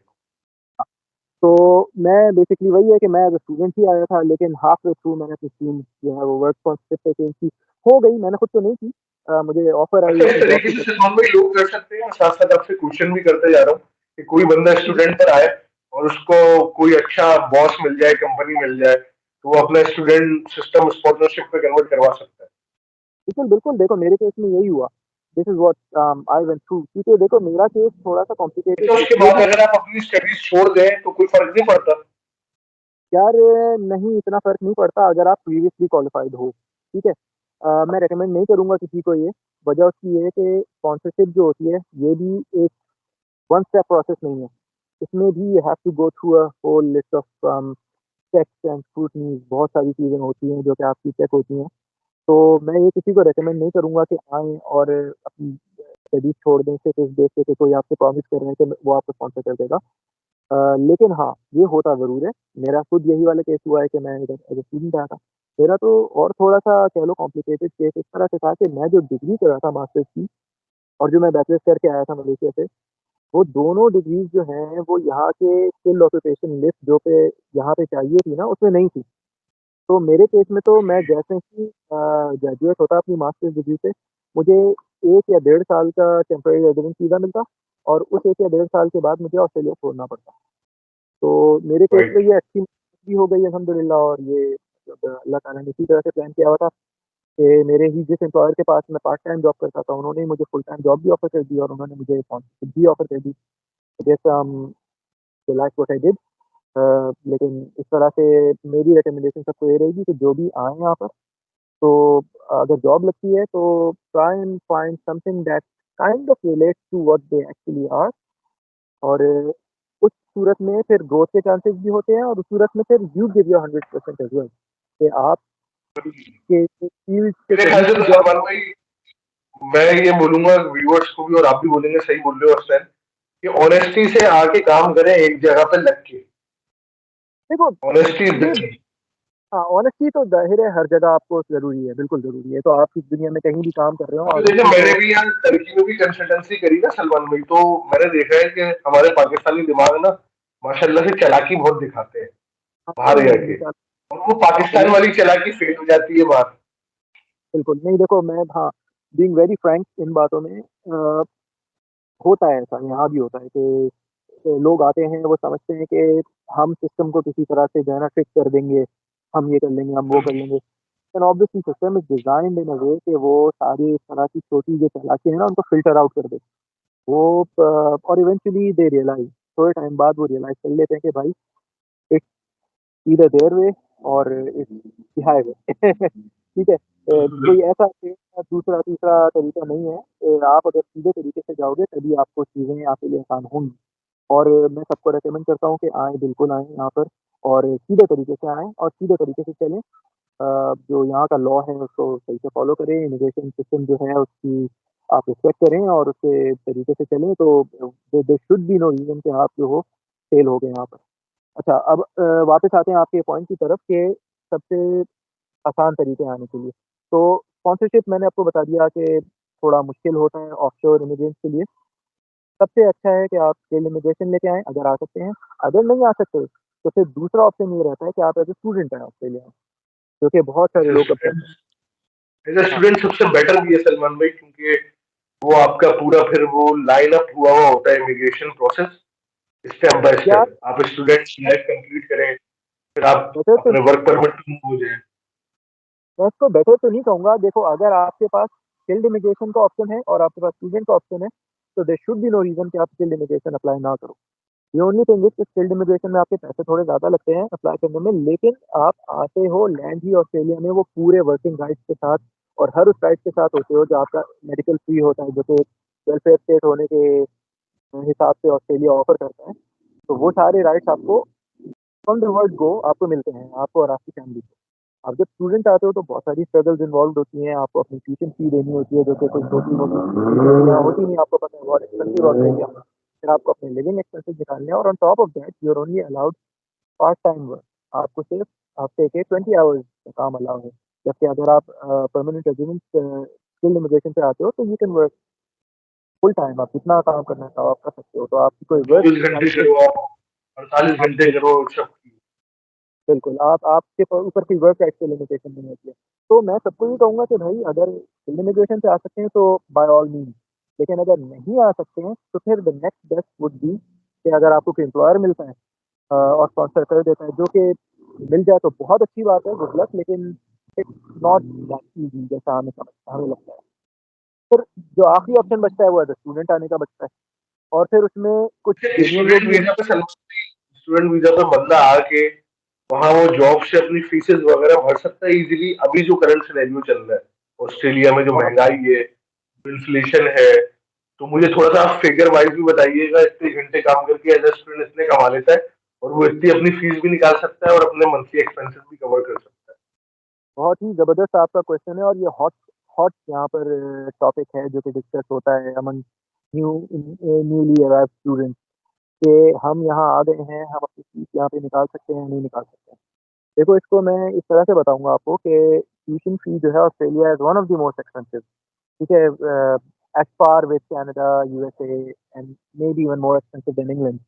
Speaker 2: तो मैं बेसिकली वही है कि मैं एज़ अ स्टूडेंट ही आया था, लेकिन हाफ वे थ्रू मैंने अपनी स्ट्रीम जो है वो वर्क स्पॉन्सरशिप पे चेंज की। हो गई, मैंने खुद तो नहीं की, मुझे ऑफ़र आई
Speaker 1: अच्छा, इस
Speaker 2: अपनी जॉब
Speaker 1: तरीके
Speaker 2: की
Speaker 1: से
Speaker 2: तरफ।
Speaker 1: सलमान भाई लोग कर सकते हैं। साथ साथ आपसे क्वेश्चन भी करते जा रहा हूँ कि कोई बंदा स्टूडेंट पर आए और उसको कोई अच्छा बॉस मिल जाए, कंपनी मिल जाए, तो वो अपना स्टूडेंट सिस्टम स्पॉन्सरशिप पे कन्वर्ट करवा सकता है।
Speaker 2: बिल्कुल, बिल्कुल, देखो मेरे केस में यही हुआ। This is what I went through, क्योंकि देखो मेरा केस थोड़ा-सा
Speaker 1: अच्छा,
Speaker 2: कॉम्प्लिकेटेड
Speaker 1: उसके
Speaker 2: इसलिए
Speaker 1: बाद
Speaker 2: भी।
Speaker 1: अगर आप अपनी स्टडीज छोड़ दें तो कोई फर्क नहीं पड़ता?
Speaker 2: यार नहीं, इतना फ़र्क नहीं पड़ता अगर आप प्रीवियसली क्वालिफ़ाइड हो, ठीक है? मैं रिकमेंड नहीं करूँगा किसी को ये, वजह उसकी ये है कि स्पॉन्सरशिप जो होती है, ये भी एक वन स्टेप प्रोसेस नहीं है। इसमें भी you have to go through a whole list of checks and scrutinies, बहुत सारी चीज़ें होती हैं जो कि आपकी चेक होती हैं। तो मैं ये किसी को रिकमेंड नहीं करूँगा कि आएँ और अपनी स्टडीज़ छोड़ दें सिर्फ़ इस बेस पे कि कोई आपसे प्रॉमिस कर रहा है कि वो आपको स्पॉन्सर कर देगा। लेकिन हाँ, ये होता ज़रूर है। मेरा खुद यही वाला केस हुआ है कि मैं इधर एज़ अ स्टूडेंट आया था। मेरा तो और थोड़ा-सा कह लो कॉम्प्लिकेटेड केस इस तरह से था कि मैं जो डिग्री कर रहा था मास्टर्स की, और जो मैं बैचलर्स करके आया था मलेशिया से, वो दोनों डिग्रीज जो हैं वो यहाँ के स्किल्ड ऑक्यूपेशन लिस्ट जो पे यहाँ पे चाहिए थी ना उसमें नहीं थी। तो मेरे केस में तो मैं जैसे ही ग्रेजुएट होता अपनी मास्टर्स डिग्री से, मुझे 1 या डेढ़ साल का टेम्परेरी रेज़िडेंस वीज़ा मिलता और उस 1 या डेढ़ साल के बाद मुझे ऑस्ट्रेलिया छोड़ना पड़ता। तो मेरे केस में
Speaker 1: राइट।
Speaker 2: ये अच्छी भी हो गई अल्हम्दुलिल्लाह, और ये मतलब अल्लाह ताला ने इसी तरह से प्लान किया हुआ था कि मेरे ही जिस एम्प्लॉयर के पास मैं पार्ट टाइम जॉब करता था, उन्होंने ही मुझे फुल टाइम जॉब भी ऑफ़र कर दी और उन्होंने मुझे स्पॉन्सरशिप भी ऑफ़र कर दी। जैसे so that's what I did. लेकिन इस तरह से मेरी रिकमेंडेशन सबको ये रहेगी कि जो भी आएँ यहाँ पर, तो अगर जॉब लगती है तो try and find something that kind of relates to what they actually are, और उस सूरत में फिर ग्रोथ के चांसेस भी होते हैं, और उस सूरत में फिर you give your 100% as well कि आपके फील्ड के
Speaker 1: मेरे ख्याल
Speaker 2: करीब
Speaker 1: से तो
Speaker 2: की जॉब।
Speaker 1: सलमान भाई, मैं ये बोलूंगा व्यूअर्स को भी और आप भी बोलेंगे, सही बोल रहे हो असलैन, कि ऑनेस्टी से आके काम करें एक जगह पे लग के।
Speaker 2: देखो,
Speaker 1: ऑनेस्टी इज द
Speaker 2: ये
Speaker 1: की।
Speaker 2: हाँ, ऑनेस्टी तो ज़ाहिर है हर जगह आपको ज़रूरी है, बिल्कुल ज़रूरी है। तो आप इस दुनिया में कहीं भी काम कर रहे हो,
Speaker 1: अभी देखिए,
Speaker 2: ऑनेस्टी
Speaker 1: मैंने
Speaker 2: तो।
Speaker 1: भी यहाँ टर्की में भी कंसल्टेंसी करी ना सलमान भाई, तो मैंने देखा है कि हमारे पाकिस्तानी दिमाग ना माशाल्लाह से चालाकी बहुत दिखाते हैं
Speaker 2: हाँ,
Speaker 1: बाहर
Speaker 2: नहीं,
Speaker 1: जाके, और वो पाकिस्तान वाली चालाकी फेल हो जाती है बाहर।
Speaker 2: बिल्कुल नहीं। देखो, मैं हाँ, बीइंग वेरी फ्रैंक इन बातों में, होता है ऐसा, यहाँ भी होता है कि लोग आते हैं, वो समझते हैं कि हम सिस्टम को किसी तरह से जो है ना ट्रिक कर देंगे, हम ये कर लेंगे, हम वो कर लेंगे। एंड ऑब्वियसली सिस्टम इज़ डिज़ाइन्ड इन अ वे कि वो सारी इस तरह की छोटी जो चालाकियाँ हैं ना, उनको फ़िल्टर आउट कर दे। वो और इवेंचुअली दे रियलाइज़, थोड़े टाइम बाद वो रियलाइज़ कर लेते हैं कि भाई इट्स ईदर देयर वे और इट्स द हाईवे। ठीक है? कोई ऐसा दूसरा तीसरा तरीका नहीं है। आप अगर सीधे तरीके से जाओगे तभी आपको चीज़ें आपके लिए आसान होंगी। और मैं सबको रिकमेंड करता हूँ कि आएँ, बिल्कुल आएँ यहाँ पर, और सीधे तरीके से आएँ और सीधे तरीके से चलें। जो यहाँ का लॉ है उसको सही से फ़ॉलो करें, इमिग्रेशन सिस्टम जो है उसकी आप रिस्पेक्ट करें और उसके तरीके से चलें, तो there should be no reason कि आप जो हो फेल हो गए यहाँ पर। अच्छा, अब वापस आते हैं आपके पॉइंट की तरफ कि सबसे आसान तरीके आने के लिए। तो स्पॉन्सरशिप मैंने आपको बता दिया कि थोड़ा मुश्किल होता है ऑफशोर इमिग्रेंट्स के लिए। सबसे अच्छा है कि आप स्किल्ड इमिग्रेशन लेके आएँ अगर आ सकते हैं। अगर नहीं आ सकते, तो फिर दूसरा ऑप्शन ये रहता है कि आप एज़ अ स्टूडेंट आएँ ऑस्ट्रेलिया में, जो कि बहुत सारे लोग अब करते हैं।
Speaker 1: एज ए
Speaker 2: हाँ,
Speaker 1: स्टूडेंट सबसे बेटर भी है सलमान भाई, क्योंकि वो आपका पूरा फिर वो लाइन अप हुआ हुआ होता है इमिग्रेशन प्रोसेस, स्टेप बाय
Speaker 2: यार
Speaker 1: स्टेप आप स्टूडेंट लाइफ कंप्लीट करें, फिर आप
Speaker 2: बेटर तो
Speaker 1: अपने वर्क परमिट पे मूव हो जाए।
Speaker 2: मैं इसको बेटर तो नहीं कहूँगा। देखो, अगर आपके पास स्किल्ड इमिग्रेशन का ऑप्शन है और आपके पास स्टूडेंट का ऑप्शन है, तो there should be no reason कि आप स्किल्ड इमिग्रेशन अप्लाई ना करो। ये ओनली थिंग इज़ कि स्किल्ड इमिग्रेशन में आपके पैसे थोड़े ज़्यादा लगते हैं अप्लाई करने में, लेकिन आप आते हो लैंड ही ऑस्ट्रेलिया में वो पूरे वर्किंग राइट्स के साथ, और हर उस राइट्स के साथ होते हो जो आपका मेडिकल फ्री होता है, जो कि वेलफेयर स्टेट होने के हिसाब से ऑस्ट्रेलिया ऑफर करता है। तो वो सारे राइट्स आपको फ्रॉम द वर्ड गो आपको मिलते हैं, आपको और आपकी फैमिली को। आप जब स्टूडेंट आते हो तो बहुत सारी स्ट्रगल्स इन्वॉल्व होती हैं, आपको अपनी ट्यूशन फी देनी होती है जो कि कोई छोटी मोटी यहाँ होती नहीं, आपको पता है बहुत एक्सपेंसिव ऑस्ट्रेलिया में। फिर आपको अपने लिविंग एक्सपेंसेस निकालने हैं, और on top of that you are only allowed part time work. आपको सिर्फ हफ्ते के 20 आवर्स का काम अलाउ है। जबकि अगर आप परमानेंट रेजिडेंट स्किल्ड इमिग्रेशन पे आते हो तो you can work full time, आप जितना काम करना चाहो आप कर सकते हो। तो आपकी कोई वर्क
Speaker 1: 24 घंटे
Speaker 2: लाइफ में
Speaker 1: करो आप, 48 घंटे करो सब।
Speaker 2: बिल्कुल, आप आपके ऊपर कोई वर्क लाइफ की लिमिटेशन नहीं होती है। तो मैं सबको ये कहूँगा कि भाई अगर स्किल्ड इमिग्रेशन से आ सकते हैं तो बाय ऑल मीन्स, लेकिन अगर नहीं आ सकते हैं तो फिर the next best would be कि अगर आपको कोई एम्प्लॉयर मिलता है और स्पॉन्सर कर देता है, जो कि मिल जाए तो बहुत अच्छी बात है, गुड लक, लेकिन इट्स नॉट दैट ईज़ी जैसा हमें लगता है। फिर जो आखिरी ऑप्शन बचता है वो एज़ अ स्टूडेंट आने का बचता है, और फिर उसमें कुछ जेन्युइन
Speaker 1: स्टूडेंट
Speaker 2: लोग भी
Speaker 1: वीजा पे सलमान, स्टूडेंट वीजा पे बंदा आके वहां वो जॉब से अपनी फीसेस वगैरह भर सकता है इजीली, अभी जो करंट सिनेरियो चल रहा है ऑस्ट्रेलिया में, जो
Speaker 2: बहुत
Speaker 1: महंगाई है, इन्फ्लेशन है। तो मुझे थोड़ा सा आप फिगर वाइज भी बताइएगा, इतने घंटे काम करके एज ए स्टूडेंट इतने कमा लेता है, और वो इतनी अपनी फीस भी निकाल सकता है और अपने मंथली एक्सपेंसेस भी कवर कर सकता है।
Speaker 2: बहुत ही ज़बरदस्त आपका क्वेश्चन है, और ये हॉट हॉट यहाँ पर टॉपिक है जो कि डिस्कस होता है अमंग न्यूली अराइव्ड स्टूडेंट्स, कि हम यहाँ आ गए हैं, हम अपनी फीस यहाँ पे निकाल सकते हैं, नहीं निकाल सकते हैं। देखो, इसको मैं इस तरह से बताऊँगा आपको कि ट्यूशन फी जो है Australia is one of the most expensive. ठीक है? at par with Canada, USA, and maybe even more expensive than England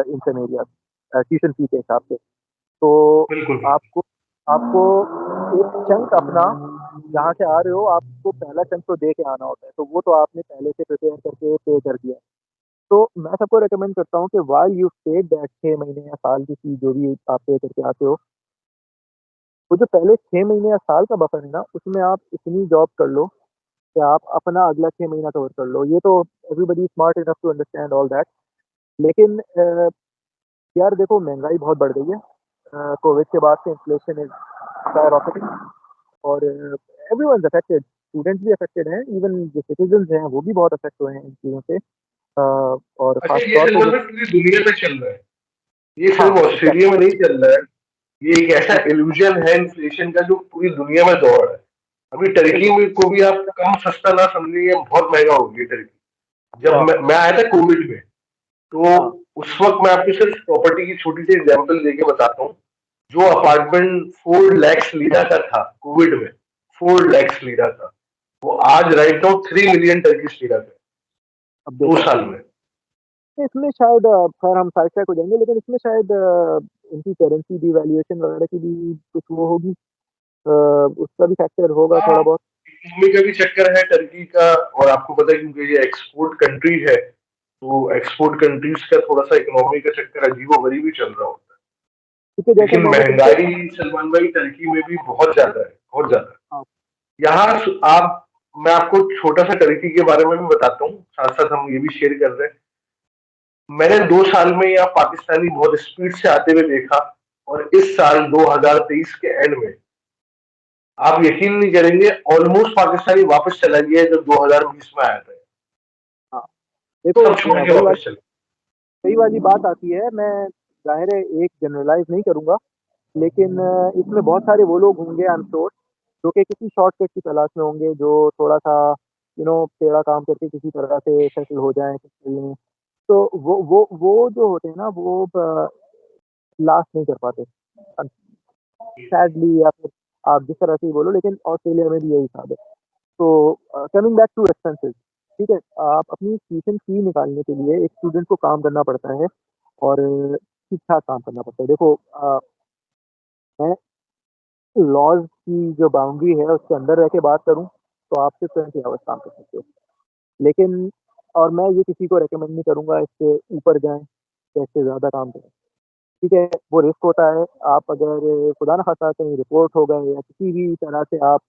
Speaker 2: in some areas, tuition fee के हिसाब से। तो
Speaker 1: बिल्कुल।
Speaker 2: आपको आपको एक चंक अपना जहाँ से आ रहे हो, आपको पहला चंक तो दे के आना होता है, तो वो तो आपने पहले से प्रिपेयर करके पे कर दिया है। तो मैं सबको रिकमेंड करता हूँ कि व्हाइल यू पेड दैट 6 महीने या साल की फीस जो भी आप पे करके आते हो, वो जो पहले 6 महीने या साल का बफर है ना, उसमें आप इतनी जॉब कर लो कि आप अपना अगला 6 महीना कवर कर लो। ये तो everybody smart enough to understand all that. लेकिन यार देखो महँगाई बहुत बढ़ गई है। कोविड के बाद से इन्फ्लेशन इज़ स्काईरॉकेटिंग और एवरीवन्स अफेक्टेड, स्टूडेंट्स भी अफेक्टेड हैं, इवन जो सिटीज़न्स हैं वो भी बहुत अफेक्ट हुए हैं इन चीज़ों से। और
Speaker 1: अच्छा,
Speaker 2: ख़ास
Speaker 1: ये
Speaker 2: तौर पे जो
Speaker 1: फिल्म पूरी दुनिया में चल रहा है, ये
Speaker 2: हाँ,
Speaker 1: सिर्फ ऑस्ट्रेलिया
Speaker 2: एग्ज़ैक्टली,
Speaker 1: में नहीं चल रहा है। ये एक ऐसा
Speaker 2: बिल्कुल,
Speaker 1: इल्यूजन है इन्फ्लेशन का जो पूरी दुनिया में दौड़ है। अभी टर्की
Speaker 2: बिल्कुल।
Speaker 1: में को भी आप कम सस्ता ना समझिए, बहुत महंगा हो गया टर्की। जब
Speaker 2: हाँ,
Speaker 1: मैं आया था कोविड में, तो
Speaker 2: हाँ,
Speaker 1: उस वक्त मैं आपको सिर्फ प्रॉपर्टी की छोटी सी एग्जांपल देके बताता हूँ। जो अपार्टमेंट 4 लाख लीरा का था कोविड में, 4 लाख लीरा का, वो आज right now 3 million Turkish lira का है,
Speaker 2: अब
Speaker 1: दो
Speaker 2: देखो आप।
Speaker 1: साल में।
Speaker 2: इसमें शायद खैर हम साइड ट्रैक हो जाएँगे, लेकिन इसमें शायद इनकी करेंसी डिवैल्यूएशन वगैरह की भी कुछ वो होगी, उसका भी फैक्टर होगा
Speaker 1: हाँ,
Speaker 2: थोड़ा बहुत।
Speaker 1: इकोनॉमी का भी चक्कर है टर्की का। और आपको पता है क्योंकि ये एक्सपोर्ट कंट्री है, तो एक्सपोर्ट कंट्रीज का थोड़ा सा इकोनॉमी का चक्कर अजीबो गरीब ही चल रहा होता है।
Speaker 2: क्योंकि जैसे
Speaker 1: लेकिन
Speaker 2: मैंने तुमसे
Speaker 1: महंगाई सलमान भाई टर्की में भी बहुत ज्यादा है, बहुत ज्यादा।
Speaker 2: हाँ,
Speaker 1: यहाँ आप मैं आपको छोटा सा टर्की के बारे में भी बताता हूँ, साथ साथ हम ये भी शेयर कर रहे हैं। मैंने 2 साल में यहाँ पाकिस्तानी बहुत स्पीड से आते हुए देखा, और इस साल 2023 के एंड में आप यकीन नहीं करेंगे, ऑलमोस्ट पाकिस्तानी वापस चला गया है जो 2020 में आया था।
Speaker 2: हाँ, देखो
Speaker 1: सब छोड़ के
Speaker 2: वही
Speaker 1: वापस चले।
Speaker 2: वही वाली बात आती है। मैं ज़ाहिर है एक जनरलाइज़ नहीं करूँगा, लेकिन इसमें बहुत सारे वो लोग होंगे आई एम श्योर, जो कि किसी शॉर्टकट की तलाश में होंगे, जो थोड़ा-सा टेढ़ा काम करके किसी तरह से सेटल हो जाएँ कुछ में। तो वो जो होते हैं ना, वो लास्ट नहीं कर पाते। सैडली या फिर आप जिस तरह से भी बोलो, लेकिन ऑस्ट्रेलिया में भी यही हिसाब है। तो कमिंग बैक टू एक्सपेंसेस, ठीक है? आप अपनी ट्यूशन फी निकालने के लिए एक स्टूडेंट को काम करना पड़ता है और ठीक-ठाक काम करना पड़ता है। देखो मैं लॉज़ की जो बाउंड्री है उसके अंदर रह के बात करूँ, तो आप सिर्फ़ 20 आवर्स काम कर सकते हो। लेकिन और मैं ये किसी को रिकमेंड नहीं करूँगा इससे ऊपर जाएँ या इससे ज़्यादा काम करें। ठीक है, वो रिस्क होता है। आप अगर खुदा ना ख़ास्ता कहीं रिपोर्ट हो गए या किसी भी तरह से आप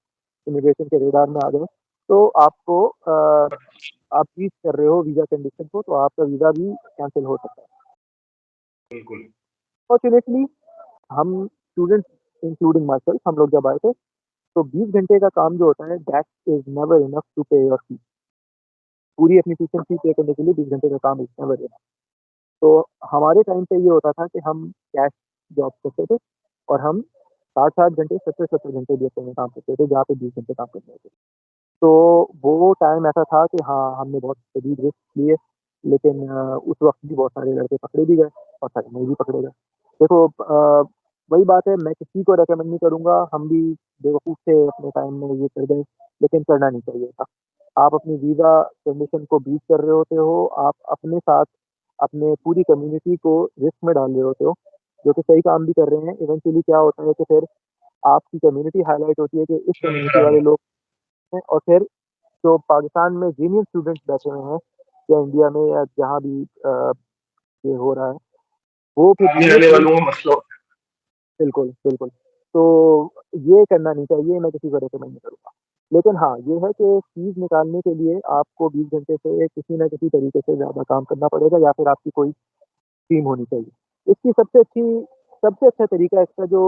Speaker 2: इमिग्रेशन के रेडार में आ गए, तो आपको आप ब्रीच कर रहे हो वीज़ा कंडीशन को, तो आपका वीज़ा भी कैंसल हो सकता है।
Speaker 1: बिल्कुल।
Speaker 2: फॉर्च्यूनेटली हम स्टूडेंट्स इंक्लूडिंग माय सेल्फ हम लोग जब आए थे, तो 20 घंटे का काम जो होता है that is never enough to pay your fee. पूरी अपनी ट्यूशन फी पे करने के लिए 20 घंटे का काम इज़ नेवर इनफ। तो हमारे टाइम पे ये होता था कि हम कैश जॉब करते थे और हम 60-60 घंटे, 70-70 घंटे भी अपने में काम करते थे, जहाँ पे 20 घंटे काम करते थे। तो वो टाइम ऐसा था कि हाँ, हमने बहुत शदीद रिस्क लिए, लेकिन उस वक़्त भी बहुत सारे लड़के पकड़े भी गए और सारे नहीं भी पकड़े गए। देखो वही बात है, मैं किसी को रिकमेंड नहीं करूँगा, हम भी बेवकूफ़ थे अपने टाइम में ये कर गए, लेकिन करना नहीं चाहिए था। आप अपनी वीज़ा कंडीशन को ब्रीच कर रहे होते हो, आप अपने साथ अपने पूरी कम्युनिटी को रिस्क में डाल रहे होते हो, जो कि सही काम भी कर रहे हैं। इवेंचुअली क्या होता है कि फिर आपकी कम्युनिटी हाइलाइट होती है कि इस कम्युनिटी वाले लोग हैं और फिर जो पाकिस्तान में जीनियस स्टूडेंट्स बैठे हुए हैं या इंडिया में या जहाँ भी ये हो रहा है, वो फिर
Speaker 1: आगे
Speaker 2: जीनियस
Speaker 1: आने
Speaker 2: स्टूडेंट
Speaker 1: वालों का मसला होता
Speaker 2: बिल्कुल, बिल्कुल। तो ये करना नहीं चाहिए, मैं किसी को रिकमेंड नहीं करूँगा। लेकिन हाँ, ये है कि फीस निकालने के लिए आपको 20 घंटे से किसी न किसी तरीके से ज़्यादा काम करना पड़ेगा या फिर आपकी कोई टीम होनी चाहिए। इसकी सबसे अच्छा तरीका इसका जो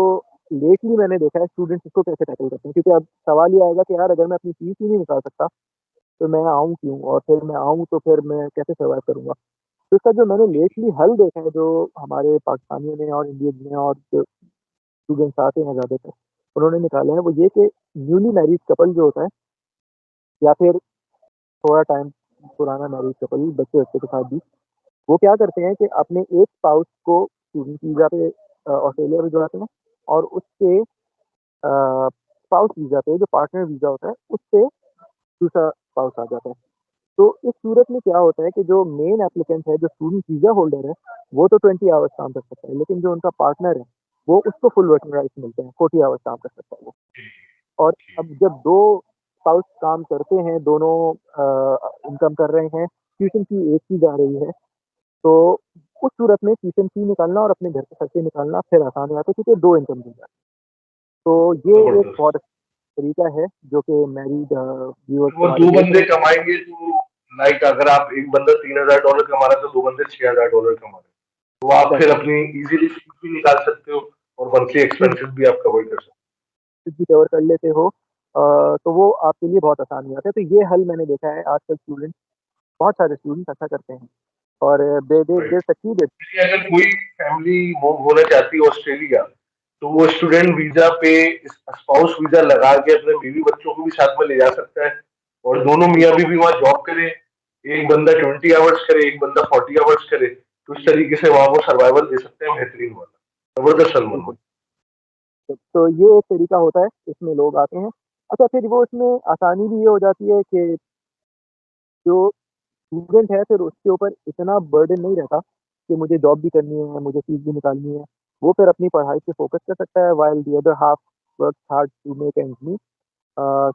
Speaker 2: लेटली मैंने देखा है स्टूडेंट्स इसको कैसे टैकल करते हैं, क्योंकि अब सवाल ये आएगा कि यार अगर मैं अपनी फीस ही नहीं निकाल सकता, तो मैं आऊँ क्यों? और फिर मैं आऊँ तो फिर मैं कैसे सर्वाइव करूँगा? तो इसका जो मैंने लेटली हल देखा है, जो हमारे पाकिस्तानियों ने और इंडियंस ने और जो स्टूडेंट्स आते हैं ज़्यादातर, उन्होंने निकाला है वो ये कि न्यूली मैरिड कपल जो होता है या फिर थोड़ा टाइम पुराना मैरिड कपल बच्चे-वच्चे के साथ भी, वो क्या करते हैं कि अपने एक स्पाउस को स्टूडेंट वीज़ा पे ऑस्ट्रेलिया भिजवाते हैं और उसके स्पाउस वीज़ा पे जो पार्टनर वीज़ा होता है, उससे दूसरा स्पाउस आ जाता है। तो इस सूरत में क्या होता है कि जो मेन एप्लीकेंट है, जो स्टूडेंट वीज़ा होल्डर है, वो तो 20 आवर्स काम कर सकता है, लेकिन जो उनका पार्टनर है, वो उसको फुल वर्किंग राइट्स मिलते हैं, 40 आवर्स काम कर सकता है वो। और अब जब 2 स्पाउस काम करते हैं, दोनों इनकम कर रहे हैं, ट्यूशन फी एक ही जा रही है, तो उस सूरत में ट्यूशन फी निकालना और अपने घर के खर्चे निकालना फिर आसान हो जाता है क्योंकि 2 इनकम मिल जाती है। तो ये एक
Speaker 1: जबरदस्त।
Speaker 2: बहुत अच्छा तरीका है जो कि मैरिड व्यूअर्स
Speaker 1: वो
Speaker 2: हमारे
Speaker 1: दो
Speaker 2: देख रहे
Speaker 1: बंदे
Speaker 2: हैं।
Speaker 1: कमाएंगे तो लाइक अगर आप एक बंदा $3,000 कमा रहा है तो दो बंदे $6,000 कमा रहे हैं, तो आप फिर
Speaker 2: एग्ज़ैक्टली,
Speaker 1: अपनी इजीली फीस भी निकाल सकते हो और मंथली
Speaker 2: फीस
Speaker 1: एक्सपेंसेस भी आप कवर कर सकते
Speaker 2: भी कवर कर लेते हो, तो वो आपके लिए बहुत आसान हो जाता है। तो ये हल मैंने देखा है आजकल स्टूडेंट, बहुत सारे स्टूडेंट अच्छा करते हैं और
Speaker 1: हो।
Speaker 2: दे सक्सीडेड।
Speaker 1: देखिए, अगर कोई फैमिली मूव होना चाहती है ऑस्ट्रेलिया, तो वो स्टूडेंट वीजा पे स्पाउस वीजा लगा के अपने बीवी बच्चों को भी साथ में ले जा सकता है और दोनों मियाँ बीवी वहाँ जॉब करे। एक बंदा 20 आवर्स करे, एक बंदा 40 आवर्स करे, तो इस तरीके से वहां वो सर्वाइवल दे सकते हैं बेहतरीन वाला। जबरदस्त सलमान भाई।
Speaker 2: बिल्कुल, तो ये एक तरीका होता है, इसमें लोग आते हैं। अच्छा, फिर वो इसमें आसानी भी ये हो जाती है कि जो स्टूडेंट है फिर उसके ऊपर इतना बर्डन नहीं रहता कि मुझे जॉब भी करनी है, मुझे फीस भी निकालनी है। वो फिर अपनी पढ़ाई पे फोकस कर सकता है while the other half works hard to make ends meet.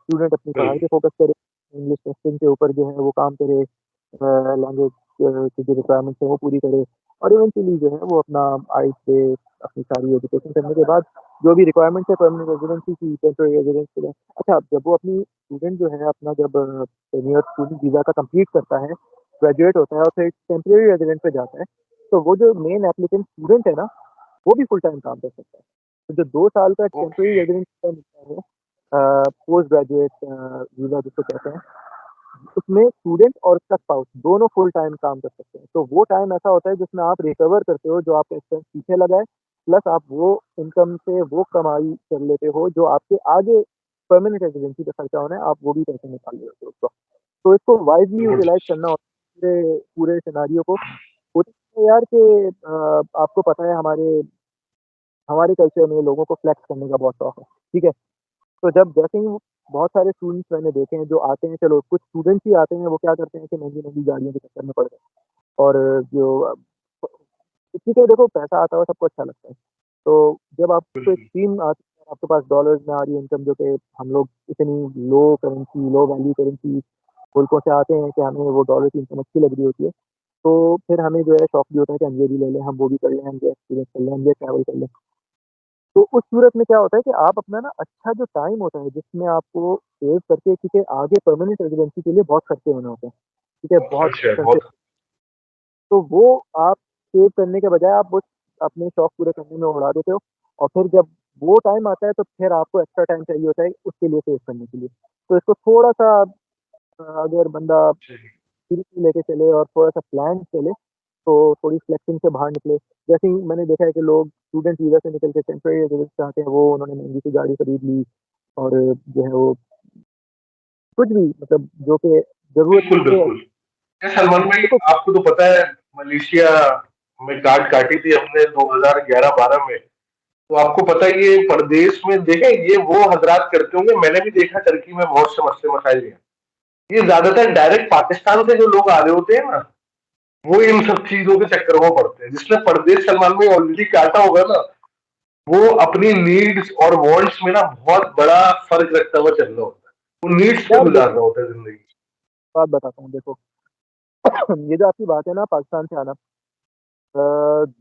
Speaker 2: Student अपनी पढ़ाई
Speaker 1: बिल्कुल।
Speaker 2: पे फोकस करे, इंग्लिश टेस्टिंग के ऊपर जो है वो काम करे, लैंग्वेज की जो रिक्वायरमेंट्स है वो पूरी करे और इवेंचुअली जो है वो अपना आइट पे अपनी सारी एजुकेशन करने के बाद जो भी रिक्वायरमेंट्स है परमानेंट रेजिडेंसी की, टेम्परेरी रेजिडेंस के लिए। अच्छा, जब वो अपनी स्टूडेंट जो है अपना जब टेन्योर स्टूडेंट वीज़ा का कंप्लीट करता है, ग्रेजुएट होता है और फिर टेम्परेरी रेजिडेंस पे जाता है, तो वो जो मेन एप्लीकेंट स्टूडेंट है ना, वो भी फुल टाइम काम कर सकता है। तो जो 2 साल का
Speaker 1: ओके।
Speaker 2: टेम्परेरी रेजिडेंस वीज़ा मिलता है, पोस्ट ग्रेजुएट वीज़ा जिसको कहते हैं, उसमें स्टूडेंट और उसका स्पाउस दोनों फुल टाइम काम कर सकते हैं। तो वो टाइम ऐसा होता है जिसमें आप रिकवर करते हो जो आपका एक्सपेंस पीछे लगा है, प्लस आप वो इनकम से वो कमाई कर लेते हो जो आपके आगे परमानेंट रेज़िडेंसी पे खर्चा होना है, आप वो भी पैसे निकाल लेते हो उसको। तो इसको वाइज़ली यूटिलाइज़
Speaker 1: जबरदस्त।
Speaker 2: करना होता है पूरे पूरे सिनेरियो को। होता है यार कि आपको पता है हमारे हमारे कल्चर में लोगों को फ्लेक्स करने का बहुत शौक है, ठीक है? तो जब जैसे ही बहुत सारे स्टूडेंट्स मैंने देखे हैं जो आते हैं, चलो कुछ स्टूडेंट्स ही आते हैं, वो क्या करते हैं कि महँगी-महँगी गाड़ियों के चक्कर में पड़ गए और जो ठीक है, देखो पैसा आता है सबको अच्छा लगता है। तो जब आपको एक
Speaker 1: बिल्कुल।
Speaker 2: टीम आती है, आपके पास डॉलर्स में आ रही है इनकम जो कि हम लोग इतनी लो करेंसी, लो वैल्यू करेंसी मुल्कों से आते हैं कि हमें वो डॉलर की इनकम अच्छी लग रही होती है। तो फिर हमें जो है शौक भी होता है कि हम ये भी ले लें, हम वो भी कर लें, हम ये एक्सपीरियंस कर लें, हम ये ट्रैवल कर लें। तो उस सूरत में क्या होता है कि आप अपना ना अच्छा जो टाइम होता है जिसमें आपको सेव करके क्योंकि आगे परमानेंट रेज़िडेंसी के लिए बहुत खर्चे होने होते हैं, ठीक है? बहुत
Speaker 1: खर्च है
Speaker 2: एक्सपेंसिव।
Speaker 1: बहुत।
Speaker 2: तो वो आप सेव करने के बजाय आप वो अपने शौक पूरे करने में उड़ा देते हो और फिर जब वो टाइम आता है तो फिर आपको एक्स्ट्रा टाइम चाहिए होता है उसके लिए सेव करने के लिए। तो इसको थोड़ा-सा अगर बंदा सीरियसली लेके चले और थोड़ा-सा प्लान चले, तो थोड़ी फ्लेक्सिंग से बाहर निकले। जैसे ही मैंने देखा है कि लोग स्टूडेंट वीज़ा से निकल के टेम्परेरी रेज़िडेंस पे आते हैं, वो उन्होंने महँगी सी गाड़ी खरीद ली और जो है वो कुछ भी मतलब जो कि ज़रूरत
Speaker 1: बिल्कुल
Speaker 2: के
Speaker 1: बिल्कुल। क्या सलमान भाई,
Speaker 2: देखो
Speaker 1: आपको तो पता है मलेशिया में गांठ काटी थी हमने 2011-12 में। तो आपको पता है ये परदेश में देखे ये वो हजरात करते होंगे, मैंने भी देखा टर्की में बहुत से मसले मसाइल हैं। ये ज्यादातर डायरेक्ट पाकिस्तान से जो लोग आ रहे होते हैं ना, वो इन सब चीजों के चक्कर में पड़ते हैं। जिसने परदेश सलमान में ऑलरेडी काटा होगा ना, वो अपनी नीड्स और वांट्स में ना बहुत बड़ा फर्क रखता हुआ चल रहा होता है। वो नीड्स पे
Speaker 2: यार
Speaker 1: गुजार
Speaker 2: देखो,
Speaker 1: रहा होता है जिंदगी।
Speaker 2: बात बताता हूँ देखो ये जो आपकी बात है ना पाकिस्तान से आना,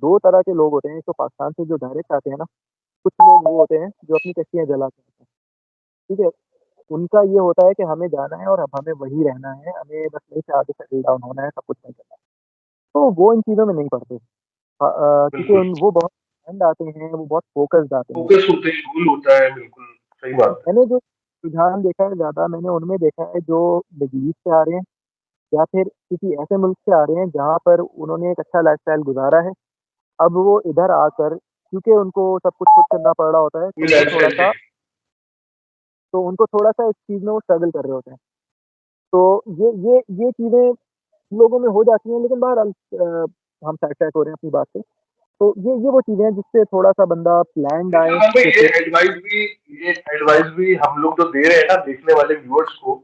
Speaker 2: 2 तरह के लोग होते हैं, एक तो पाकिस्तान से जो डायरेक्ट आते हैं ना, कुछ लोग वो होते हैं जो अपनी कश्तियाँ जला के आते हैं, ठीक है? उनका ये होता है कि हमें जाना है और अब हमें वहीं रहना है, हमें बस वहीं से आगे सेटल डाउन होना है, सब कुछ नहीं करना है। तो वो इन चीज़ों में नहीं पड़ते। क्योंकि
Speaker 1: बिल्कुल।
Speaker 2: उन वो बहुत ठंड आते हैं, वो बहुत फ़ोकस्ड आते हैं।
Speaker 1: फोकस होते हैं, गोल होता है, बिल्कुल सही बात है।
Speaker 2: मैंने जो रुझान देखा है ज़्यादा मैंने उनमें देखा है जो मिडल ईस्ट से आ रहे हैं या फिर किसी ऐसे मुल्क से आ रहे हैं जहाँ पर उन्होंने एक अच्छा लाइफ़स्टाइल गुज़ारा है। अब वो इधर आकर क्योंकि उनको सब कुछ खुद करना पड़ रहा होता है,
Speaker 1: कोई लाइफस्टाइल चेंज।
Speaker 2: तो उनको थोड़ा-सा इस चीज़ में वो स्ट्रगल कर रहे होते हैं। तो ये चीज़ें लोगों में हो जाती हैं लेकिन बहरहाल हम साइड ट्रैक हो रहे हैं अपनी बात से। तो ये वो चीज़ें हैं जिससे थोड़ा-सा बंदा प्लान्ड
Speaker 1: नहीं
Speaker 2: आए
Speaker 1: सलमान भाई,
Speaker 2: कि
Speaker 1: ये एडवाइस भी हम लोग जो दे रहे हैं ना देखने वाले व्यूअर्स को,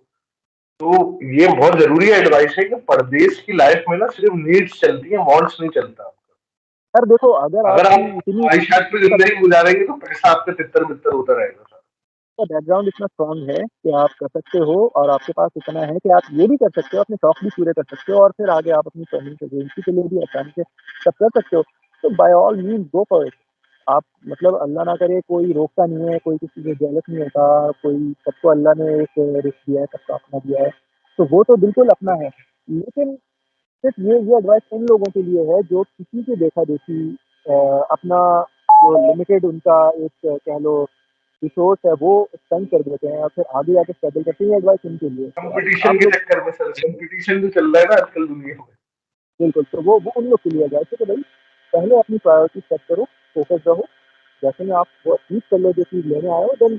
Speaker 1: तो ये बहुत जरूरी एडवाइस है कि परदेश की लाइफ में ना सिर्फ नीड्स चलती है, वांट्स नहीं चलता।
Speaker 2: यार देखो, अगर
Speaker 1: अगर आप
Speaker 2: आपकी इतनी
Speaker 1: ख्वाहिशात पे जिंदगी गुजारेंगे तो पैसा आपका तितर बितर होता रहेगा सर।
Speaker 2: बैकग्राउंड इतना स्ट्रांग है कि आप कर सकते हो, और आपके पास इतना है कि आप ये भी कर सकते हो, अपने शौक भी पूरे कर सकते हो, और फिर आगे आप अपनी फैमिली प्रेगनेंसी के लिए भी आसानी से सब कर सकते हो। तो by all means go for it. आप मतलब अल्लाह ना करे, कोई रोकता नहीं है, कोई किसी से जेलस नहीं होता, कोई, सबको अल्लाह ने एक रिस्क दिया है, सबका अपना दिया है, तो वो तो बिल्कुल अपना है। लेकिन सिर्फ ये एडवाइस इन लोगों के लिए है जो किसी की देखा देखी अपना जो लिमिटेड उनका एक कह लो रिसोर्स है वो स्पेंड कर देते हैं और फिर आगे जाके स्ट्रगल करते हैं। ये एडवाइस उनके लिए है यार,
Speaker 1: कंपटीशन
Speaker 2: आप
Speaker 1: के
Speaker 2: लोग।
Speaker 1: चक्कर में सर, कंपटीशन जो चल रहा है ना आजकल दुनिया में।
Speaker 2: बिल्कुल, तो वो उन लोग के लिए एडवाइस है कि भाई पहले अपनी प्रायोरिटी सेट करो, फोकस रहो। जैसे में आप वो अचीव कर लो जो चीज़ लेने आए हो, then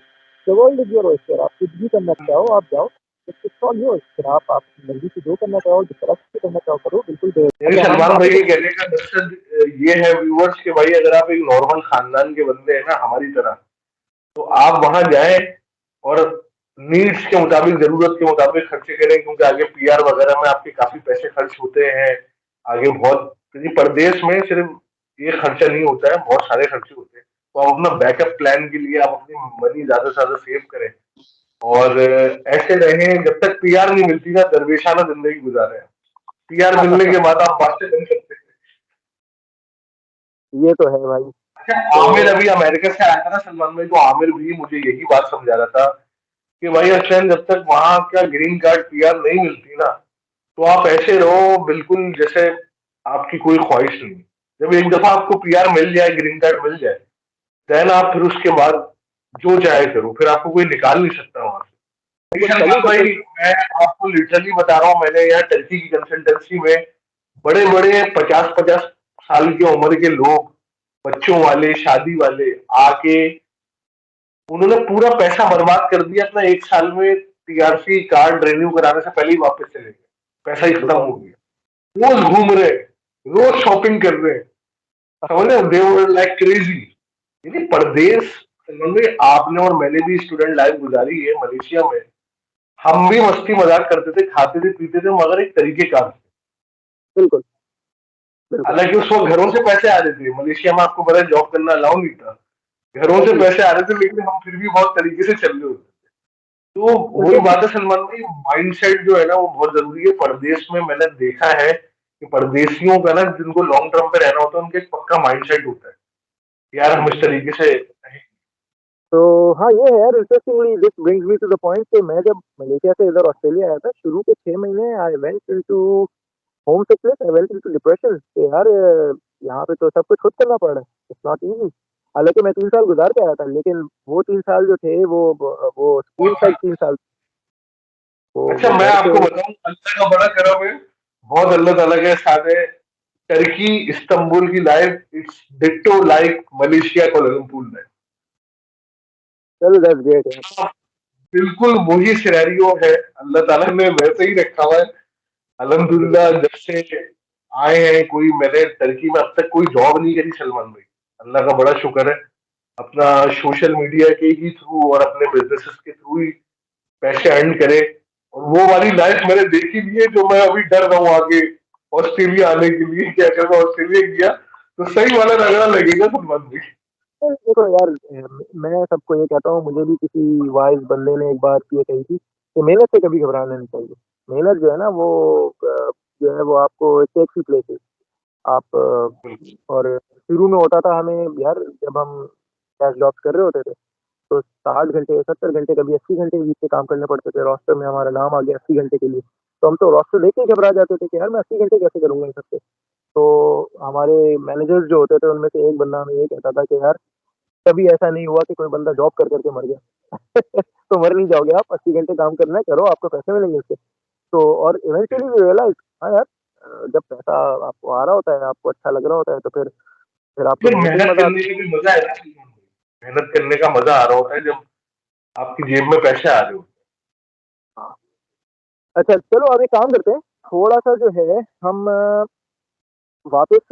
Speaker 2: the world is your oyster। आप कुछ भी करना चाहो आप जाओ, इट्स ऑल योर्स। फिर आप मर्जी से जो करना चाहो, जिस तरह से करना चाहो करो, बिल्कुल
Speaker 1: मेरे
Speaker 2: अच्छा, हम
Speaker 1: सलमान भाई
Speaker 2: वापस।
Speaker 1: के कहने का मकसद ये है व्यूअर्स के भाई, अगर आप एक नॉर्मल खानदान के बंदे हैं ना हमारी तरह, तो आप वहां जाएं और नीड्स के मुताबिक, जरूरत के मुताबिक खर्चे करें, क्योंकि आगे पीआर वगैरह में आपके काफी पैसे खर्च होते हैं आगे बहुत, क्योंकि परदेश में सिर्फ ये खर्चा नहीं होता है, बहुत सारे खर्चे होते हैं। तो आप अपना बैकअप प्लान के लिए आप अपनी मनी ज्यादा से ज्यादा सेव करें, और ऐसे रहें जब तक पीआर नहीं मिलती ना, दरवेशाना जिंदगी गुजारे। पीआर मिलने के बाद आप बातें बन सकते हैं।
Speaker 2: ये तो है भाई।
Speaker 1: अच्छा,
Speaker 2: तो
Speaker 1: आमिर अभी अमेरिका से आया था ना सलमान भाई, तो आमिर भी मुझे यही बात समझा रहा था कि भाई अक्षय, जब तक वहां का ग्रीन कार्ड पीआर नहीं मिलती ना, तो आप ऐसे रहो बिल्कुल जैसे आपकी कोई ख्वाहिश नहीं। जब एक दफा आपको पीआर मिल जाए, ग्रीन कार्ड मिल जाए, देन आप फिर उसके बाद जो चाहे करो, फिर आपको कोई निकाल नहीं सकता वहां से।
Speaker 2: वो
Speaker 1: जी सलमान
Speaker 2: सैल्यूट है।
Speaker 1: भाई, मैं आपको लिटरली बता रहा हूँ, मैंने यहाँ टर्की की कंसल्टेंसी में बड़े बड़े 50-50 साल की उम्र के लोग, बच्चों वाले, शादी वाले आके, उन्होंने पूरा पैसा बर्बाद कर दिया अपना, एक साल में टीआरसी कार्ड रिन्यू कराने से पहले ही वापस चले गए, पैसा ही खत्म
Speaker 2: बताओ।
Speaker 1: हो गया। रोज घूम रहे, रोज शॉपिंग कर रहे, समझ रहे, दे वर लाइक क्रेजी। यानी परदेश, समझ रहे, आपने और मैंने भी स्टूडेंट लाइफ गुजारी है मलेशिया में। हम भी मस्ती मजाक करते थे, खाते थे पीते थे, मगर एक तरीके का।
Speaker 2: बिल्कुल, बिल्कुल।
Speaker 1: हालांकि उस वक्त घरों से पैसे आ रहे थे, मलेशिया में आपको पता है जॉब करना अलाउ नहीं था, घरों से
Speaker 2: एग्जैक्टली।
Speaker 1: पैसे आ रहे थे, लेकिन हम फिर भी बहुत तरीके से चल रहे होते। तो वही
Speaker 2: बिल्कुल।
Speaker 1: बात है सलमान भाई, माइंडसेट जो है ना वो बहुत जरूरी है। परदेश में मैंने देखा है कि परदेशियों का ना, जिनको लॉन्ग टर्म पे रहना होता है, उनका एक पक्का माइंडसेट होता है, यार हम इस तरीके से
Speaker 2: तो हाँ, ये है यार, interestingly this brings me to the point कि मैं जब मलेशिया से इधर ऑस्ट्रेलिया आया था, शुरू के 6 महीने I went into home sickness, I went into depression कि यार यहाँ पे तो सब कुछ खुद करना पड़ रहा है, इट्स नॉट इजी। हालांकि मैं 3 साल गुजार के आया था, लेकिन वो 3 साल जो थे वो स्कूल
Speaker 1: बहुत।
Speaker 2: टाइप 3 साल।
Speaker 1: अच्छा,
Speaker 2: वो
Speaker 1: मैं
Speaker 2: घर से।
Speaker 1: आपको बताऊं, अल्लाह का बड़ा करम है, बहुत अल्लाह ताला के साथ है। टर्की इस्तांबुल की life it's ditto like Malaysia कोलंबुल में।
Speaker 2: चलो दैट्स ग्रेट यार।
Speaker 1: बिल्कुल वही सिनेरियो है, अल्लाह ताला ने वैसे ही रखा हुआ है। अल्हम्दुलिल्लाह, जब से आए हैं, कोई मैंने टर्की में अब तक कोई जॉब नहीं करी सलमान भाई, अल्लाह का बड़ा शुक्र है। अपना सोशल मीडिया के ही थ्रू और अपने बिजनेसेस के थ्रू ही पैसे अर्न करे, और वो वाली लाइफ मैंने देखी भी है जो मैं अभी डर रहा हूँ आगे ऑस्ट्रेलिया आने के लिए। क्या अगर मैं ऑस्ट्रेलिया गया तो सही वाला नजारा लगेगा सलमान भाई।
Speaker 2: देखो यार, मैं सबको ये कहता हूँ, मुझे भी किसी वाइज बंदे ने एक बार ये कही थी कि मेहनत से कभी घबराना नहीं चाहिए। मेहनत जो है ना वो जो है वो आपको टेक्स यू प्लेसेस। आप और शुरू में होता था हमें यार, जब हम कैश जॉब्स कर रहे होते थे, तो 60 घंटे 70 घंटे कभी 80 घंटे वीक के काम करने पड़ते थे। रोस्टर में हमारा नाम आ गया 80 घंटे के लिए, तो हम तो रोस्टर देख के ही घबरा जाते थे कि यार मैं 80 घंटे कैसे करूंगा इन सबसे। तो हमारे मैनेजर्स जो होते थे उनमें से एक बंदा हमें ये कहता था कि यार कभी ऐसा नहीं हुआ कि कोई बंदा जॉब कर करके मर गया। तो मर नहीं जाओगे आप, 80 घंटे काम करना है, करो, आपको पैसे मिलेंगे उससे। तो और इवेंचुअली वी रियलाइज, हाँ यार, जब पैसा आपको आ रहा होता है, आपको अच्छा लग रहा होता है, तो फिर आपको
Speaker 1: फिर
Speaker 2: मेहनत में ही
Speaker 1: मेहनत
Speaker 2: मजा आता
Speaker 1: करने में भी मजा है ना सलमान भाई, मेहनत करने का मजा आ रहा होता है जब आपकी जेब में पैसे आ रहे हो।
Speaker 2: है। हाँ। अच्छा चलो, अब एक काम करते हैं, थोड़ा सा जो है हम वापस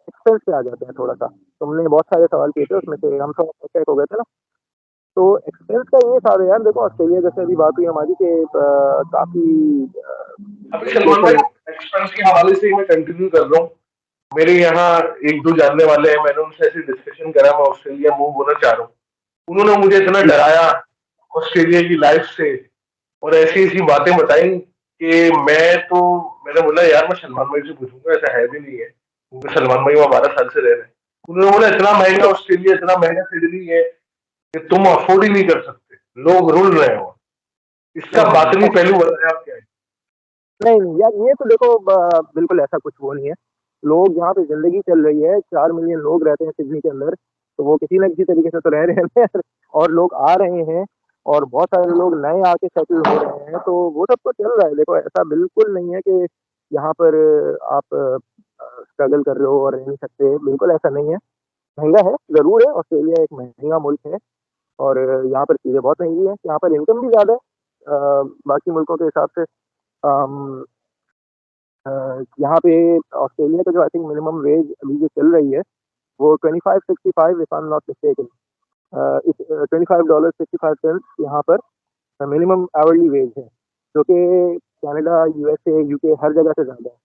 Speaker 2: एक्सपेंस पे आ जाते हैं थोड़ा सा। तुमने बहुत सारे सवाल किए थे, उसमें से हम थोड़ा चेक हो गए थे ना। तो एक्सपेंस का ये था यार, देखो ऑस्ट्रेलिया जैसे अभी बात हुई हमारी कि काफ़ी
Speaker 1: अभी सलमान भाई
Speaker 2: लोकल।
Speaker 1: एक्सपेंस के हवाले से ही मैं कंटिन्यू कर रहा हूँ। मेरे यहाँ एक दो जानने वाले हैं, मैंने उनसे ऐसे डिस्कशन करा, मैं ऑस्ट्रेलिया मूव होना चाह रहा हूँ। उन्होंने मुझे इतना डराया ऑस्ट्रेलिया की लाइफ से, और ऐसी ऐसी बातें बताई कि मैंने बोला यार मैं सलमान भाई से पूछूंगा, ऐसा है भी नहीं है, क्योंकि सलमान भाई वहाँ 12 साल से रह रहे हैं। उन्होंने बोला इतना महंगा ऑस्ट्रेलिया, इतना महंगा सिडनी है कि तुम अफोर्ड ही नहीं कर सकते, लोग रुल रहे हो। इसका
Speaker 2: नहीं नहीं
Speaker 1: बातनी पहलू बताया आप क्या है?
Speaker 2: नहीं नहीं यार, ये तो देखो बिल्कुल ऐसा कुछ वो नहीं है। लोग यहाँ पे जिंदगी चल रही है, 4 मिलियन लोग रहते हैं सिडनी के अंदर, तो वो किसी ना किसी तरीके से तो रह रहे हैं यार। और लोग आ रहे हैं, और बहुत सारे लोग नए आके सेटल हो रहे हैं, तो वो सब तो चल रहा है। देखो ऐसा बिल्कुल नहीं है कि यहाँ पर आप स्ट्रगल कर रहे हो और रह नहीं सकते, बिल्कुल ऐसा नहीं है। महंगा है जरूर है, ऑस्ट्रेलिया एक महंगा मुल्क है, और यहाँ पर चीज़ें बहुत महंगी है, यहाँ पर इनकम भी ज़्यादा है बाकी मुल्कों के हिसाब से। अम, यहाँ पे ऑस्ट्रेलिया का जो आई थिंक मिनिमम वेज अभी जो चल रही है वो 25.65 if I am not mistaken, $25.65 यहाँ पर मिनिमम आवरली वेज है, जो कि कनाडा, यूएसए, यूके हर जगह से ज़्यादा है।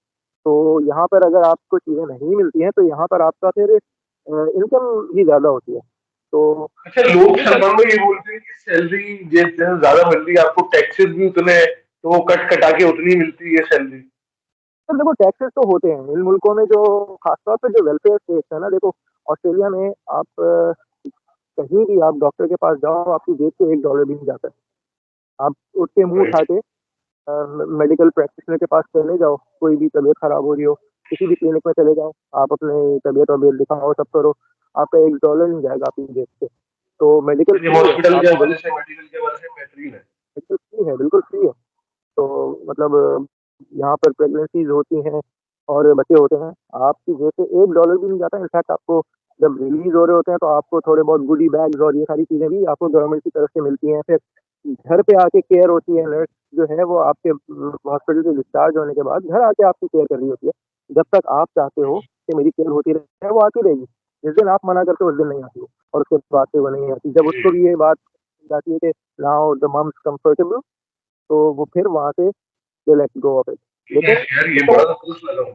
Speaker 2: तो यहाँ पर अगर आपको चीज़ें नहीं मिलती हैं, तो यहाँ पर आपका फिर इनकम ही ज़्यादा होती है। तो
Speaker 1: अच्छा, लोग
Speaker 2: ये सब
Speaker 1: सलमान भाई ये बोलते हैं कि सैलरी जैसे ज्यादा मिल रही है आपको, टैक्सेस भी उतने हैं, तो वो कट कटा के उतनी मिलती है सैलरी।
Speaker 2: तो देखो टैक्सेस तो होते हैं इन मुल्कों में, जो खासतौर पे जो वेलफेयर स्टेट्स है ना, देखो ऑस्ट्रेलिया में आप कहीं भी आप डॉक्टर के पास जाओ, आपकी जेब से $1 भी नहीं जाता है। आप उठ के मुंह
Speaker 1: राइट।
Speaker 2: उठा के मेडिकल प्रैक्टिशनर के पास चले जाओ, कोई भी तबीयत खराब हो रही हो, किसी भी क्लिनिक में चले जाओ, आप अपने तबीयत वबीयत दिखाओ, सब करो, आपका $1 नहीं जाएगा आपकी जेब से। तो मेडिकल
Speaker 1: ये
Speaker 2: फ्री है,
Speaker 1: हॉस्पिटल के
Speaker 2: आपको
Speaker 1: हवाले
Speaker 2: वही
Speaker 1: से, मेडिकल के हवाले से बेहतरीन है।
Speaker 2: बिल्कुल फ्री है, बिल्कुल फ्री है। तो मतलब यहाँ पर प्रेगनेंसीज होती हैं और बच्चे होते हैं, आपकी जेब से $1 भी नहीं जाता। इनफैक्ट आपको जब रिलीज हो रहे होते हैं, तो आपको थोड़े बहुत गुडी बैग्स और ये सारी चीज़ें भी आपको गवर्नमेंट की तरफ से मिलती हैं। फिर घर पे आके केयर होती है, नर्स जो है वो आपके हॉस्पिटल से डिस्चार्ज होने के बाद घर आके आपकी केयर कर रही होती है। जब तक आप चाहते हो कि मेरी केयर होती रहे, वो आती रहेगी। जिस दिन आप मना करते हो उस दिन नहीं आती हो, और उसके बाद से वो नहीं आती। जब उसको भी ये बात जाती है कि नाउ द मम्स कंफर्टेबल, तो वो फिर वहाँ से दे लेट गो ऑफ इट। लेकिन
Speaker 1: यार
Speaker 2: इस
Speaker 1: ये
Speaker 2: तरह
Speaker 1: बड़ा जबरदस्त लगा, आई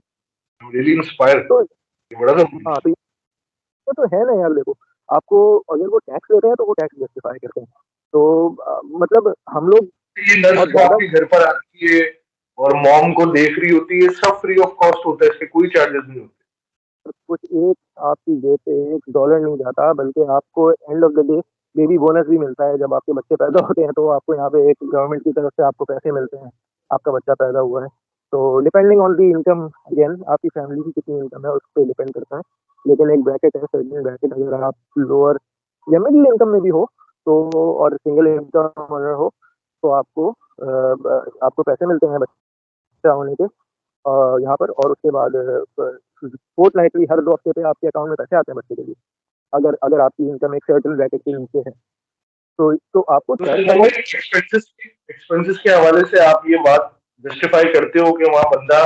Speaker 1: एम रियली इंस्पायर्ड।
Speaker 2: तो
Speaker 1: ये बड़ा
Speaker 2: हाँ,
Speaker 1: जबरदस्त।
Speaker 2: तो ये तो है ना यार, देखो आपको अगर वो टैक्स लेते हैं तो वो टैक्स जस्टिफाई करते हैं। तो मतलब हम लोग
Speaker 1: ये नर्स
Speaker 2: बहुत
Speaker 1: जो
Speaker 2: ज़्यादा
Speaker 1: आपके घर पर आती है और मॉम को देख रही होती है, सब फ्री ऑफ कॉस्ट होता है, इसके कोई चार्जेस नहीं होते।
Speaker 2: कुछ एक आपकी जेब से $1 नहीं जाता, बल्कि आपको end of the day baby bonus भी मिलता है। जब आपके बच्चे पैदा होते हैं, तो आपको यहाँ पे एक गवर्नमेंट की तरफ से आपको पैसे मिलते हैं, आपका बच्चा पैदा हुआ है। तो depending on the income, again आपकी फैमिली की कितनी इनकम है उस पर डिपेंड करता है। लेकिन एक ब्रैकेट है, सर्टेन ब्रैकेट, अगर आप लोअर या मिडिल इनकम में भी हो तो, और सिंगल इनकम अगर हो, तो आपको पैसे मिलते हैं बच्चा होने के यहाँ पर। और उसके बाद फोर्टनाइटली हर 2 हफ्ते पे आपके अकाउंट में पैसे आते हैं बच्चे के लिए, अगर अगर आपकी इनकम एक सर्टेन ब्रैकेट के नीचे है। तो आपको
Speaker 1: तो
Speaker 2: टैक्स
Speaker 1: सलमान
Speaker 2: अगर
Speaker 1: भाई एक्सपेंसेस के हवाले से आप ये बात जस्टिफाई करते हो कि वहाँ बंदा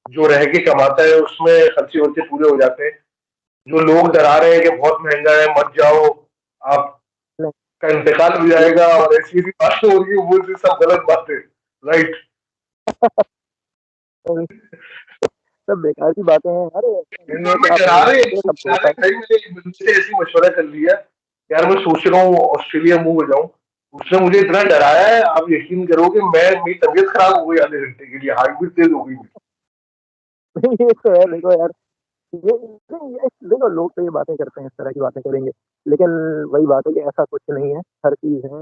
Speaker 1: जो रह के कमाता है उसमें खर्चे वर्चे पूरे हो जाते हैं? जो लोग डरा रहे हैं कि बहुत महंगा है, मत जाओ, आपका इंतकाल हो जाएगा, और ऐसी ऐसी बातें हो रही है, वो सब गलत बातें, राइट?
Speaker 2: नहीं, सब बेकार की बातें हैं। अरे ऐसा नहीं है कि
Speaker 1: गवर्नमेंट
Speaker 2: आप
Speaker 1: डरा
Speaker 2: नहीं जा
Speaker 1: रहे
Speaker 2: सकते,
Speaker 1: हैं,
Speaker 2: सबको
Speaker 1: डरा
Speaker 2: होता
Speaker 1: रहे
Speaker 2: है।
Speaker 1: भाई। मैंने एक बंदे से ऐसी मशवरा कर लिया, यार मैं सोच रहा हूँ ऑस्ट्रेलिया मूव हो जाऊं। उसने मुझे इतना डराया है, आप यकीन करोगे, मेरी तबीयत खराब हो गई आधे घंटे के लिए, हार्ट बीट तेज हो गई मेरी।
Speaker 2: ये तो है, देखो यार, ये देखो लोग तो ये बातें करते हैं, इस तरह की बातें करेंगे, लेकिन वही बात है कि ऐसा कुछ नहीं है, हर चीज़ है।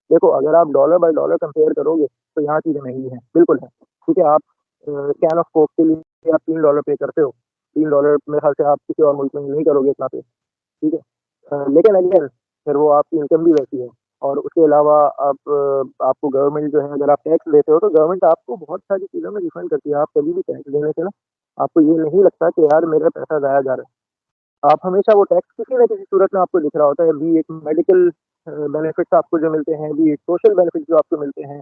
Speaker 2: देखो अगर आप डॉलर बाय डॉलर कंपेयर करोगे, तो यहाँ चीज़ें महंगी हैं, बिल्कुल है। ठीक है, आप कैन ऑफ कोक के लिए आप $3 पे करते हो, $3 मेरे ख्याल से आप किसी और मुल्क में नहीं करोगे इतना पे। ठीक है, लेकिन अगेन फिर वो आपकी इनकम भी वैसी है। और उसके अलावा आपको गवर्नमेंट जो है, अगर आप टैक्स देते हो, तो गवर्नमेंट आपको बहुत सारी चीज़ों में रिफंड करती है। आप कभी भी टैक्स देने से ना, आपको ये नहीं लगता कि यार मेरा पैसा ज़ाया जा रहा है। आप हमेशा वो टैक्स किसी न किसी सूरत में आपको दिख रहा होता है, बी इट मेडिकल बेनिफिट्स आपको जो मिलते हैं, बी इट सोशल बेनिफिट्स जो आपको मिलते हैं,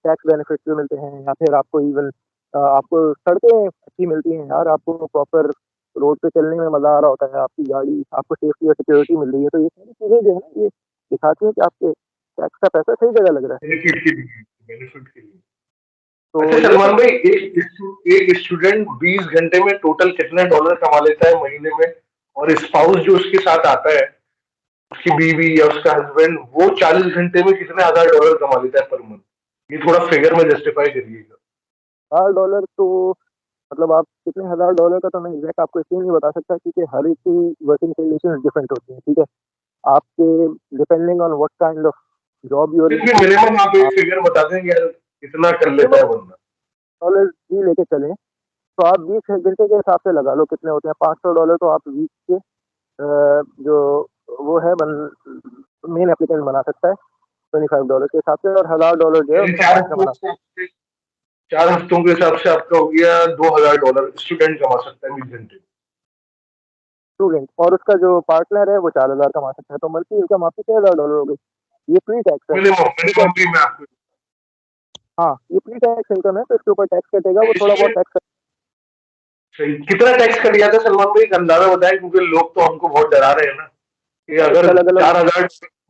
Speaker 2: टैक्स बेनिफिट्स जो मिलते हैं, या फिर आपको इवन आपको सड़कें अच्छी मिलती हैं यार, आपको प्रॉपर रोड पे चलने में मज़ा आ रहा होता है, आपकी गाड़ी आपको सेफ्टी और सिक्योरिटी मिल रही है, तो ये सारी चीज़ें जो है ना, ये दिखाती हैं कि आपके टैक्स का पैसा सही जगह लग रहा है।
Speaker 1: बेनिफिट के लिए, बेनिफिट के लिए।
Speaker 2: तो
Speaker 1: अच्छा
Speaker 2: ये
Speaker 1: सलमान
Speaker 2: सब
Speaker 1: भाई, एक स्टूडेंट 20 घंटे में टोटल कितने डॉलर कमा लेता है महीने में? और स्पाउस जो उसके साथ आता है, उसकी बीवी या उसका हस्बैंड, वो 40 घंटे में कितने हजार डॉलर कमा लेता है पर मंथ? ये थोड़ा फिगर में जस्टिफाई करिएगा।
Speaker 2: $1000 तो मतलब आप कितने $1000 का तो मैं एग्ज़ैक्ट आपको इसलिए नहीं बता सकता क्योंकि हर एक की वर्किंग कंडीशंस डिफरेंट होती हैं, ठीक है? आपके depending on what kind of job you are
Speaker 1: फिर भी
Speaker 2: इनटू
Speaker 1: मिनिमम आप एक
Speaker 2: आप
Speaker 1: फिगर बता दें यार, कितना कर लेता
Speaker 2: मिनिमम
Speaker 1: है बंदा?
Speaker 2: डॉलर भी लेके चलें, तो आप 20 घंटे के हिसाब से लगा लो कितने होते हैं, $500 तो आप वीक के जो वो है बन मेन एप्लीकेंट बना सकता है $25 के हिसाब से, और $1000 जो है
Speaker 1: यानी
Speaker 2: उसका महीना बना सकता
Speaker 1: 4 हफ्तों के हिसाब से आपका हो गया 2000 डॉलर स्टूडेंट कमा सकता है 20 घंटे में।
Speaker 2: है स्टूडेंट, और उसका जो पार्टनर है वो 4000 कमा सकता है, तो मंथली इनकम आपकी $6000 हो गई। ये प्री टैक्स है,
Speaker 1: मिनिमम
Speaker 2: ठीक है?
Speaker 1: मिनिमम भी मैं आपको
Speaker 2: हाँ, ये प्री टैक्स इनकम है, तो इसके ऊपर टैक्स कटेगा, वो थोड़ा बहुत
Speaker 1: इसमें
Speaker 2: टैक्स।
Speaker 1: सही कितना टैक्स कर दिया था सलमान भाई, एक अंदाजा बताएं, क्योंकि लोग तो हमको बहुत डरा रहे हैं ना कि
Speaker 2: टैक्स
Speaker 1: अगर
Speaker 2: अलग अलग
Speaker 1: 4000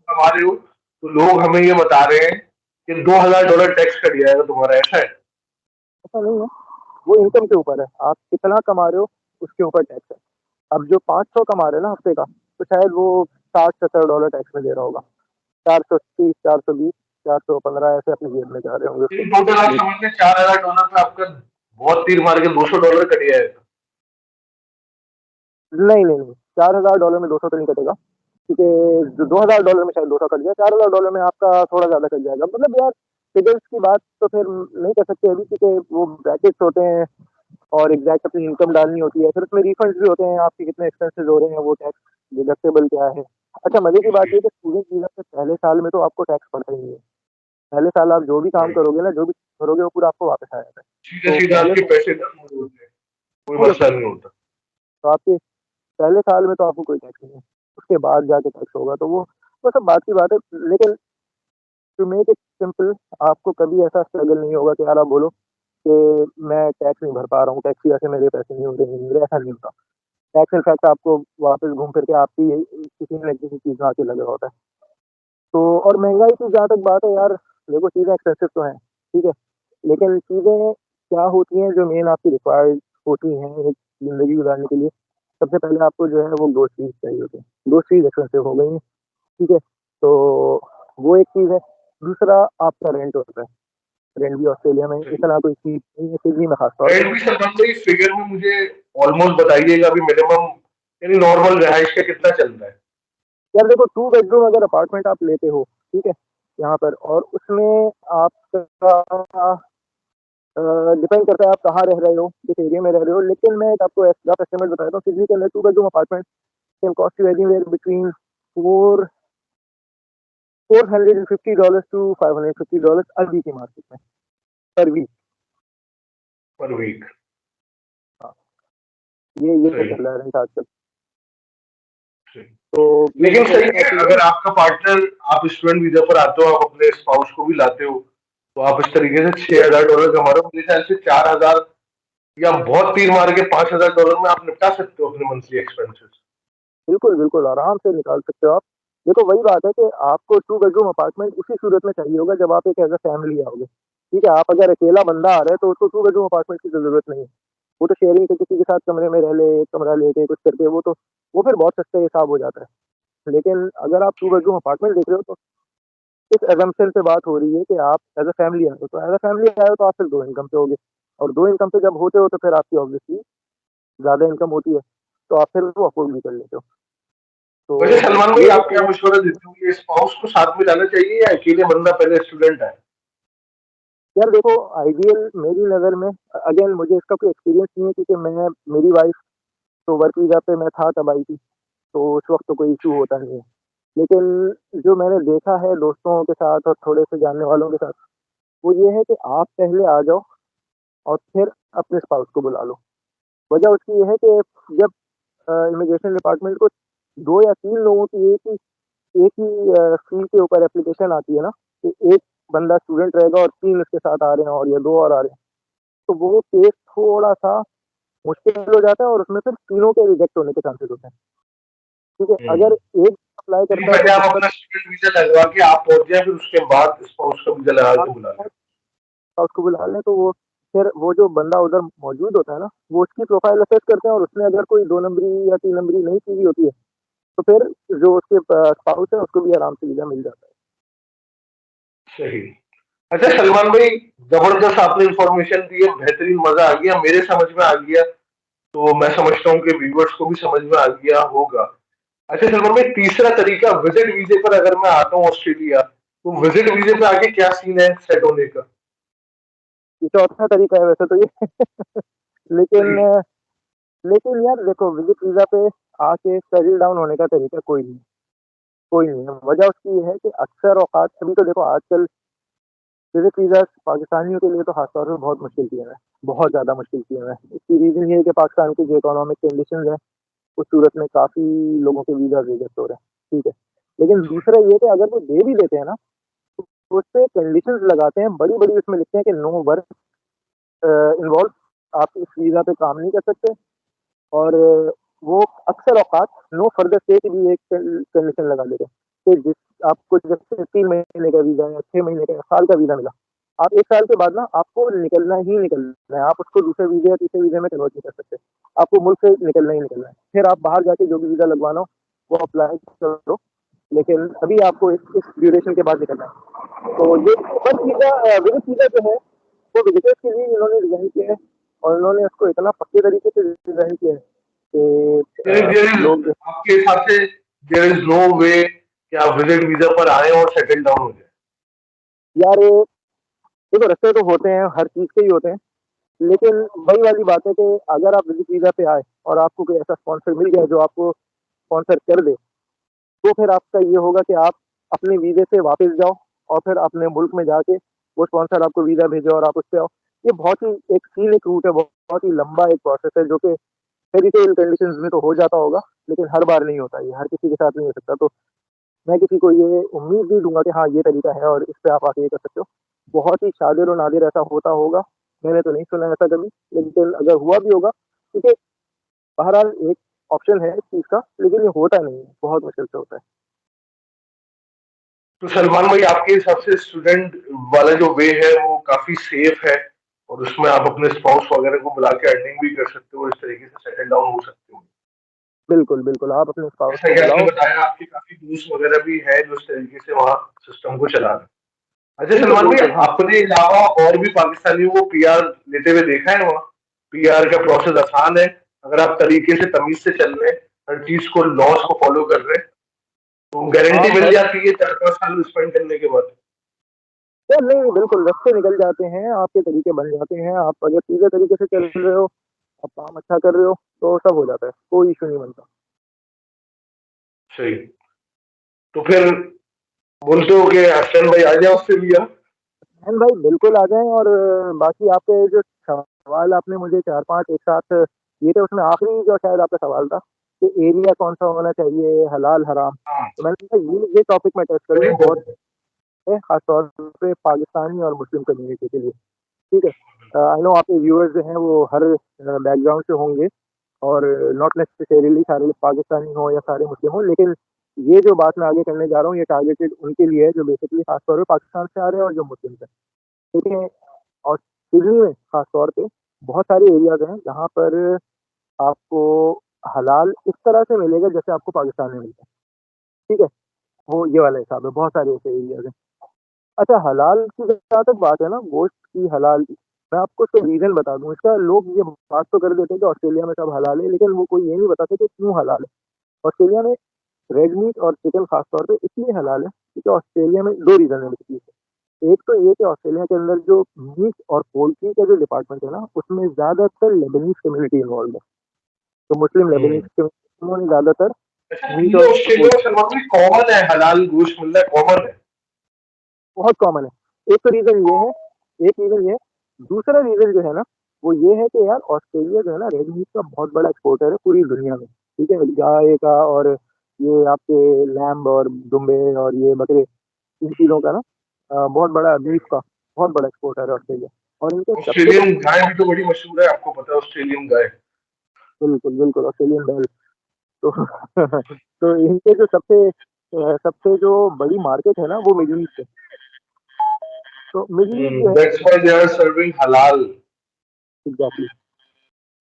Speaker 1: कमा रहे हो तो लोग हमें ये बता रहे हैं कि 2000 डॉलर टैक्स कट जाएगा तुम्हारा, ऐसा है?
Speaker 2: ऐसा नहीं है, वो इनकम के ऊपर है, आप कितना कमा रहे हो उसके ऊपर टैक्स है। अब जो 500 कमा रहे हैं ना हफ्ते का, तो शायद वो $60-70 टैक्स में दे रहा होगा, 430, 420, 415 ऐसे अपनी जेब में जा रहे होंगे उसके।
Speaker 1: टोटल आप
Speaker 2: ये
Speaker 1: समझ लें 4000 डॉलर में आपका बहुत तीर मार के 200 डॉलर कट जाएगा।
Speaker 2: नहीं नहीं नहीं, $4000 में 200 तो नहीं कटेगा, क्योंकि $2000 में शायद 200 कट जाए, $4000 में आपका थोड़ा ज्यादा कट जाएगा, मतलब यार फिगर्स की बात तो फिर नहीं कर सकते अभी, क्योंकि वो ब्रैकेट्स होते हैं और एग्जैक्ट अपनी इनकम डालनी होती है, फिर उसमें रिफंड्स भी होते हैं, आपके कितने एक्सपेंसेस हो रहे हैं, वो टैक्स डिडक्टेबल क्या है। अच्छा, मजे की बात ये है कि स्टूडेंट वीजा से पहले साल में तो आपको टैक्स पड़ता ही नहीं है। पहले साल आप जो भी काम
Speaker 1: राइट,
Speaker 2: करोगे ना, जो भी करोगे वो पूरा आपको वापस आ जाता है।
Speaker 1: सीधे
Speaker 2: तो
Speaker 1: सीधे
Speaker 2: पहले
Speaker 1: आपके
Speaker 2: साल
Speaker 1: पैसे डबल होते हैं, कोई
Speaker 2: पूरे
Speaker 1: मसला
Speaker 2: पूरे
Speaker 1: नहीं होता।
Speaker 2: तो आपके पहले साल में तो आपको कोई टैक्स नहीं है, उसके बाद जाके टैक्स होगा, तो वो सब बात की बात है। लेकिन टू मेक इट सिंपल, आपको कभी ऐसा स्ट्रगल नहीं होगा कि यार आप बोलो कि मैं टैक्स नहीं भर पा रहा हूँ, टैक्स की वजह से मेरे पैसे नहीं हो रहे हैं, मेरे ऐसा नहीं होता। टैक्स इनफैक्ट आपको वापस घूम फिर के आपकी किसी न किसी चीज़ में आके लगा होता है। तो और महँगाई की जहाँ तक बात है यार, देखो चीज़ें एक्सपेंसिव तो हैं, ठीक है? लेकिन चीज़ें क्या होती हैं जो मेन आपकी रिक्वायर्ड होती हैं एक ज़िंदगी गुज़ारने के लिए, सबसे पहले आपको जो है वो ग्रोसरीज़ चाहिए होती हैं। ग्रोसरीज़ एक्सपेंसिव हो गई हैं, ठीक है? तो वो एक चीज़ है। दूसरा आपका रेंट होता है। रेंट भी ऑस्ट्रेलिया में
Speaker 1: सही।
Speaker 2: इतना कोई चीप नहीं है, सिडनी में ख़ास तौर पे।
Speaker 1: रेंट भी सलमान भाई फिगर में मुझे ऑलमोस्ट बताइएगा अभी, मिनिमम यानी नॉर्मल रहाइश का कितना चल रहा है?
Speaker 2: यार देखो 2 बेडरूम अगर अपार्टमेंट आप लेते हो, ठीक है? यहाँ पर और उसमें आपका डिपेंड करता है आप कहाँ रह रहे हो, किस एरिया में रह रहे हो, लेकिन मैं एक आपको रफ एस्टिमेट बता देता हूँ, सिडनी के अंदर 2 bedroom apartment can cost you anywhere between 4 $450 to $550 अभी की मार्केट में, पर वीक।
Speaker 1: पर वीक?
Speaker 2: हाँ, ये
Speaker 1: सही,
Speaker 2: चल रहा है रेंट आजकल।
Speaker 1: सही।
Speaker 2: तो ये
Speaker 1: लेकिन
Speaker 2: चीज़
Speaker 1: सही
Speaker 2: है,
Speaker 1: है,
Speaker 2: चीज़ें
Speaker 1: अगर आपका पार्टनर, आप स्टूडेंट वीजा पर आते हो, आप अपने स्पाउस को भी लाते हो, तो आप इस तरीके से
Speaker 2: चीज़ें
Speaker 1: 6000 डॉलर कमा रहे हो, मेरे ख्याल से 4000 या बहुत तीर मार के 5000 डॉलर में आप निपटा सकते हो अपने मंथली एक्सपेंसेस।
Speaker 2: बिल्कुल, बिल्कुल आराम से निकाल सकते हो आप। देखो वही बात है कि आपको 2 बेडरूम अपार्टमेंट उसी सूरत में चाहिए होगा जब आप एक एज़ अ फैमिली आओगे। ठीक है, आप अगर अकेला बंदा आ रहा है तो उसको 2 बेडरूम अपार्टमेंट की तो ज़रूरत नहीं है। वो तो शेयरिंग के किसी के साथ कमरे में रह ले, एक कमरा लेके कुछ करके वो फिर बहुत सस्ते हिसाब हो जाता है। लेकिन अगर आप 2 बेडरूम अपार्टमेंट देख रहे हो तो इस असम्पशन पे बात हो रही है कि आप एज़ अ फैमिली आए हो, तो एज़ अ फैमिली आए हो तो आप सिर्फ 2 इनकम पे होगे, और 2 इनकम पे जब होते हो तो फिर आपकी ऑब्वियसली ज़्यादा इनकम होती है, तो आप फिर वो अफ़ोर्ड भी कर लेते हो। तो
Speaker 1: वैसे सलमान भाई,
Speaker 2: ये एक
Speaker 1: आप क्या
Speaker 2: चीज़ है।
Speaker 1: मशवरा देते हो, ये स्पाउस को साथ में जाना चाहिए या अकेले बंदा पहले स्टूडेंट है?
Speaker 2: यार देखो आइडियल मेरी नज़र में अगेन मुझे इसका कोई एक्सपीरियंस नहीं है, क्योंकि मैं मेरी वाइफ़ तो वर्क वीज़ा पे मैं था तब आई थी, तो उस वक़्त तो कोई इश्यू होता नहीं है। लेकिन जो मैंने देखा है दोस्तों के साथ और थोड़े से जानने वालों के साथ, वो ये है कि आप पहले आ जाओ और फिर अपने स्पाउस को बुला लो। वजह उसकी ये है कि जब इमिग्रेशन डिपार्टमेंट को 2 या 3 लोगों की एक ही फ़ील्ड के ऊपर एप्लीकेशन आती है ना, कि एक बंदा स्टूडेंट रहेगा और 3 उसके साथ आ रहे हैं और या 2 और आ रहे हैं, तो वो केस थोड़ा-सा मुश्किल हो जाता है और उसमें फिर तीनों के रिजेक्ट होने के चांसेस होते हैं। ठीक है, अगर एक अप्लाई
Speaker 1: नहीं,
Speaker 2: करता है तो
Speaker 1: पहले आप
Speaker 2: दिक्कत।
Speaker 1: अपना स्टूडेंट वीजा लगवा के आप पहुंच जाए, फिर उसके बाद स्पाउस का वीजा लगा के बुला लें।
Speaker 2: उसको बुला लें तो वो फिर वो जो बंदा उधर मौजूद होता है ना, वो उसकी प्रोफाइल असेस करते हैं और उसमें अगर कोई 2 नंबरी या 3 नंबरी नहीं की हुई होती है, तो फिर जो उसके स्पाउस है उसको भी आराम से वीज़ा मिल जाता है।
Speaker 1: सही। अच्छा सलमान भाई, जबरदस्त आपने इंफॉर्मेशन दी है, बेहतरीन, मजा आ गया, मेरे समझ में आ गया, तो मैं समझता हूँ कि व्यूवर्स को भी समझ में आ गया होगा। अच्छा सलमान भाई, तीसरा तरीका विजिट वीजे पर अगर मैं आता हूँ ऑस्ट्रेलिया, तो विजिट वीजे पे आके क्या सीन है सेट होने का?
Speaker 2: ये चौथा तरीका है वैसे तो ये लेकिन
Speaker 1: सही।
Speaker 2: लेकिन यार देखो, विजिट वीज़ा पे आके सेटल डाउन होने का तरीका कोई नहीं है। वजह उसकी ये है कि अक्सर औकात अभी तो देखो आजकल विजिट वीज़ा पाकिस्तानियों के लिए तो खास तौर पे बहुत मुश्किल किया है, बहुत ज़्यादा मुश्किल किया है। इसकी रीज़न ये है कि पाकिस्तान की जो इकोनॉमिक कंडीशंस है, उस सूरत में काफ़ी लोगों के वीज़ा रिजेक्ट हो रहे हैं, ठीक है। लेकिन दूसरा ये कि अगर वो दे भी देते हैं ना, तो उसपे कंडीशंस लगाते हैं, बड़ी-बड़ी उसमें लिखते हैं कि नो वर्क इन्वॉल्व, आप इस वीज़ा पे काम नहीं कर सकते। और वो अक्सर औकात नो फर्दर स्टे की भी एक कंडीशन लगा देते हैं कि जिस आपको जैसे 3 महीने का वीज़ा या 6 महीने का या साल का वीज़ा मिला, आप 1 साल के बाद ना आपको निकलना ही निकलना है, आप उसको दूसरे वीज़े या तीसरे वीज़े में कन्वर्ट नहीं कर सकते। आपको मुल्क से निकलना ही निकलना है। फिर आप बाहर जाके जो भी वीज़ा लगवाना हो, वो अप्लाई करो, लेकिन अभी आपको इस ड्यूरेशन के बाद निकलना है। तो ये बस वीज़ा विजिट वीज़ा जो है, वो विजिटर्स के लिए इन्होंने डिज़ाइन किया है और इन्होंने उसको इतना पक्के तरीके से डिज़ाइन किया है कि
Speaker 1: देयर इज,
Speaker 2: लोग
Speaker 1: आपके हिसाब से देयर इज नो वे कि आप विजिट वीजा पर आए और सेटल डाउन हो जाए?
Speaker 2: यार देखो, रास्ते तो होते हैं, हर चीज़ के ही होते हैं, लेकिन वही वाली बात है कि अगर आप विजिट वीज़ा पे आए और आपको कोई ऐसा स्पॉन्सर मिल गया जो आपको स्पॉन्सर कर दे, तो फिर आपका ये होगा कि आप अपने वीज़े से वापस जाओ और फिर अपने मुल्क में जाके वो स्पॉन्सर आपको वीज़ा भेजे और आप उस पे आओ। ये बहुत ही एक सीनिक रूट है, बहुत ही लंबा एक प्रोसेस है जो कि फेयरी टेल कंडीशंस में तो हो जाता होगा, लेकिन हर बार नहीं होता, ये हर किसी के साथ नहीं हो सकता। तो मैं किसी को ये उम्मीद नहीं दूँगा कि हाँ, ये तरीका है और इस पे आप आके ये कर सकते हो। बहुत ही शादिर और नादिर ऐसा होता होगा, मैंने तो नहीं सुना ऐसा कभी, लेकिन अगर हुआ भी होगा, ठीक है, बहरहाल एक ऑप्शन है इस चीज़ का, लेकिन ये होता नहीं है, बहुत मुश्किल से होता है।
Speaker 1: तो सलमान भाई, आपके हिसाब से स्टूडेंट वाला जो वे है वो काफी सेफ है, और उसमें आप अपने स्पाउस वगैरह को बुला के अर्निंग भी कर सकते हो और इस तरीके से सेटल डाउन हो सकते हो?
Speaker 2: बिल्कुल, बिल्कुल, आप अपने स्पाउस
Speaker 1: जैसा
Speaker 2: को
Speaker 1: कि आपने
Speaker 2: बुलाओ।
Speaker 1: बताया, आपके काफी दोस्त वगैरह भी है जो इस तरीके से वहाँ सिस्टम को चला रहे हैं। अच्छा
Speaker 2: बिल्कुल,
Speaker 1: सलमान भाई,
Speaker 2: बिल्कुल, हाँ।
Speaker 1: अपने अलावा और भी पाकिस्तानियों को पीआर लेते हुए देखा है वहाँ? पीआर का प्रोसेस आसान है, अगर आप तरीके से तमीज से चल रहे हैं, हर चीज को, लॉस
Speaker 2: हाँ,
Speaker 1: को फॉलो कर रहे हैं, तो
Speaker 2: हाँ,
Speaker 1: गारंटी मिल
Speaker 2: बस
Speaker 1: जाती है 4-5 साल स्पेंड करने के बाद।
Speaker 2: यार नहीं, बिल्कुल रास्ते निकल जाते हैं, आपके तरीके बन जाते हैं, आप अगर सीधे तरीके से चल रहे हो, आप काम अच्छा कर रहे हो, तो सब हो जाता है, कोई इश्यू नहीं बनता।
Speaker 1: सही। तो फिर बोलते हो कि हसन भाई आ जाए ऑस्ट्रेलिया?
Speaker 2: एंड भाई बिल्कुल आ जाएँ और बाकी आपके जो सवाल आपने मुझे 4-5 एक साथ ये थे, उसमें आखिरी जो शायद आपका सवाल था कि एरिया कौन-सा होना चाहिए, हलाल, हराम।
Speaker 1: हाँ।
Speaker 2: तो मैंने कहा ये टॉपिक मैं टच करूँगा, बहुत है, खास तौर पे पाकिस्तानी और मुस्लिम कम्युनिटी के लिए, ठीक है? आई नो आपके व्यूअर्स जो हैं वो हर बैकग्राउंड से होंगे और नॉट नेसेसरीली सारे पाकिस्तानी हों या सारे मुस्लिम हों, लेकिन ये जो बात मैं आगे करने जा रहा हूँ, ये टारगेटेड उनके लिए है जो बेसिकली खास तौर पे पाकिस्तान से आ रहे हैं और जो मुस्लिम हैं, ठीक है? और सिडनी में खास तौर पे बहुत सारे एरियाज़ हैं जहाँ पर आपको हलाल इस तरह से मिलेगा जैसे आपको पाकिस्तान में मिलता है, ठीक है? वो ये वाला हिसाब है, बहुत सारे ऐसे एरियाज़ हैं। अच्छा, हलाल की जहाँ तक बात है ना, गोश्त की हलाल की, मैं आपको इसका रीज़न बता दूँ। इसका लोग ये बात तो कर देते हैं कि ऑस्ट्रेलिया में सब हलाल है, लेकिन वो कोई ये नहीं बताते कि क्यों हलाल है। ऑस्ट्रेलिया में रेड मीट और चिकन खास तौर पे इसलिए हलाल है क्योंकि ऑस्ट्रेलिया में 2 रीज़न है बेसिकली। एक तो ये कि ऑस्ट्रेलिया के अंदर जो मीट और पोल्ट्री का जो डिपार्टमेंट है ना, उसमें ज़्यादातर लेबनीज़ कम्युनिटी इन्वॉल्वड है। तो मुस्लिम लेबनीज़
Speaker 1: हम्म।
Speaker 2: कम्युनिटी उन्होंने ज़्यादातर
Speaker 1: अच्छा,
Speaker 2: मीट
Speaker 1: पूरे
Speaker 2: और
Speaker 1: ऑस्ट्रेलिया में
Speaker 2: पोल्ट्री
Speaker 1: सलमान भाई कॉमन है, हलाल गोश्त मिलना कॉमन है?
Speaker 2: बहुत कॉमन है। एक तो रीज़न ये है, एक रीज़न ये है। दूसरा रीज़न जो है ना, वो ये है कि यार ऑस्ट्रेलिया जो है ना रेड मीट का बहुत बड़ा एक्सपोर्टर है पूरी दुनिया में, ठीक है? गाय का और ये आपके लैम्ब और दुम्बे और ये बकरे, इन चीज़ों का ना बहुत बड़ा बीफ का बहुत बड़ा एक्सपोर्टर है ऑस्ट्रेलिया और इनके सबसे
Speaker 1: ऑस्ट्रेलियन
Speaker 2: बड़े
Speaker 1: गाय भी तो बड़ी मशहूर है, आपको पता है ऑस्ट्रेलियन गाय?
Speaker 2: बिल्कुल, बिल्कुल ऑस्ट्रेलियन बेल। तो तो इनके जो सबसे जो बड़ी मार्केट है ना वो मिडिल ईस्ट है। तो मिडिल ईस्ट जो है
Speaker 1: that's why they are serving हलाल।
Speaker 2: एग्ज़ैक्टली।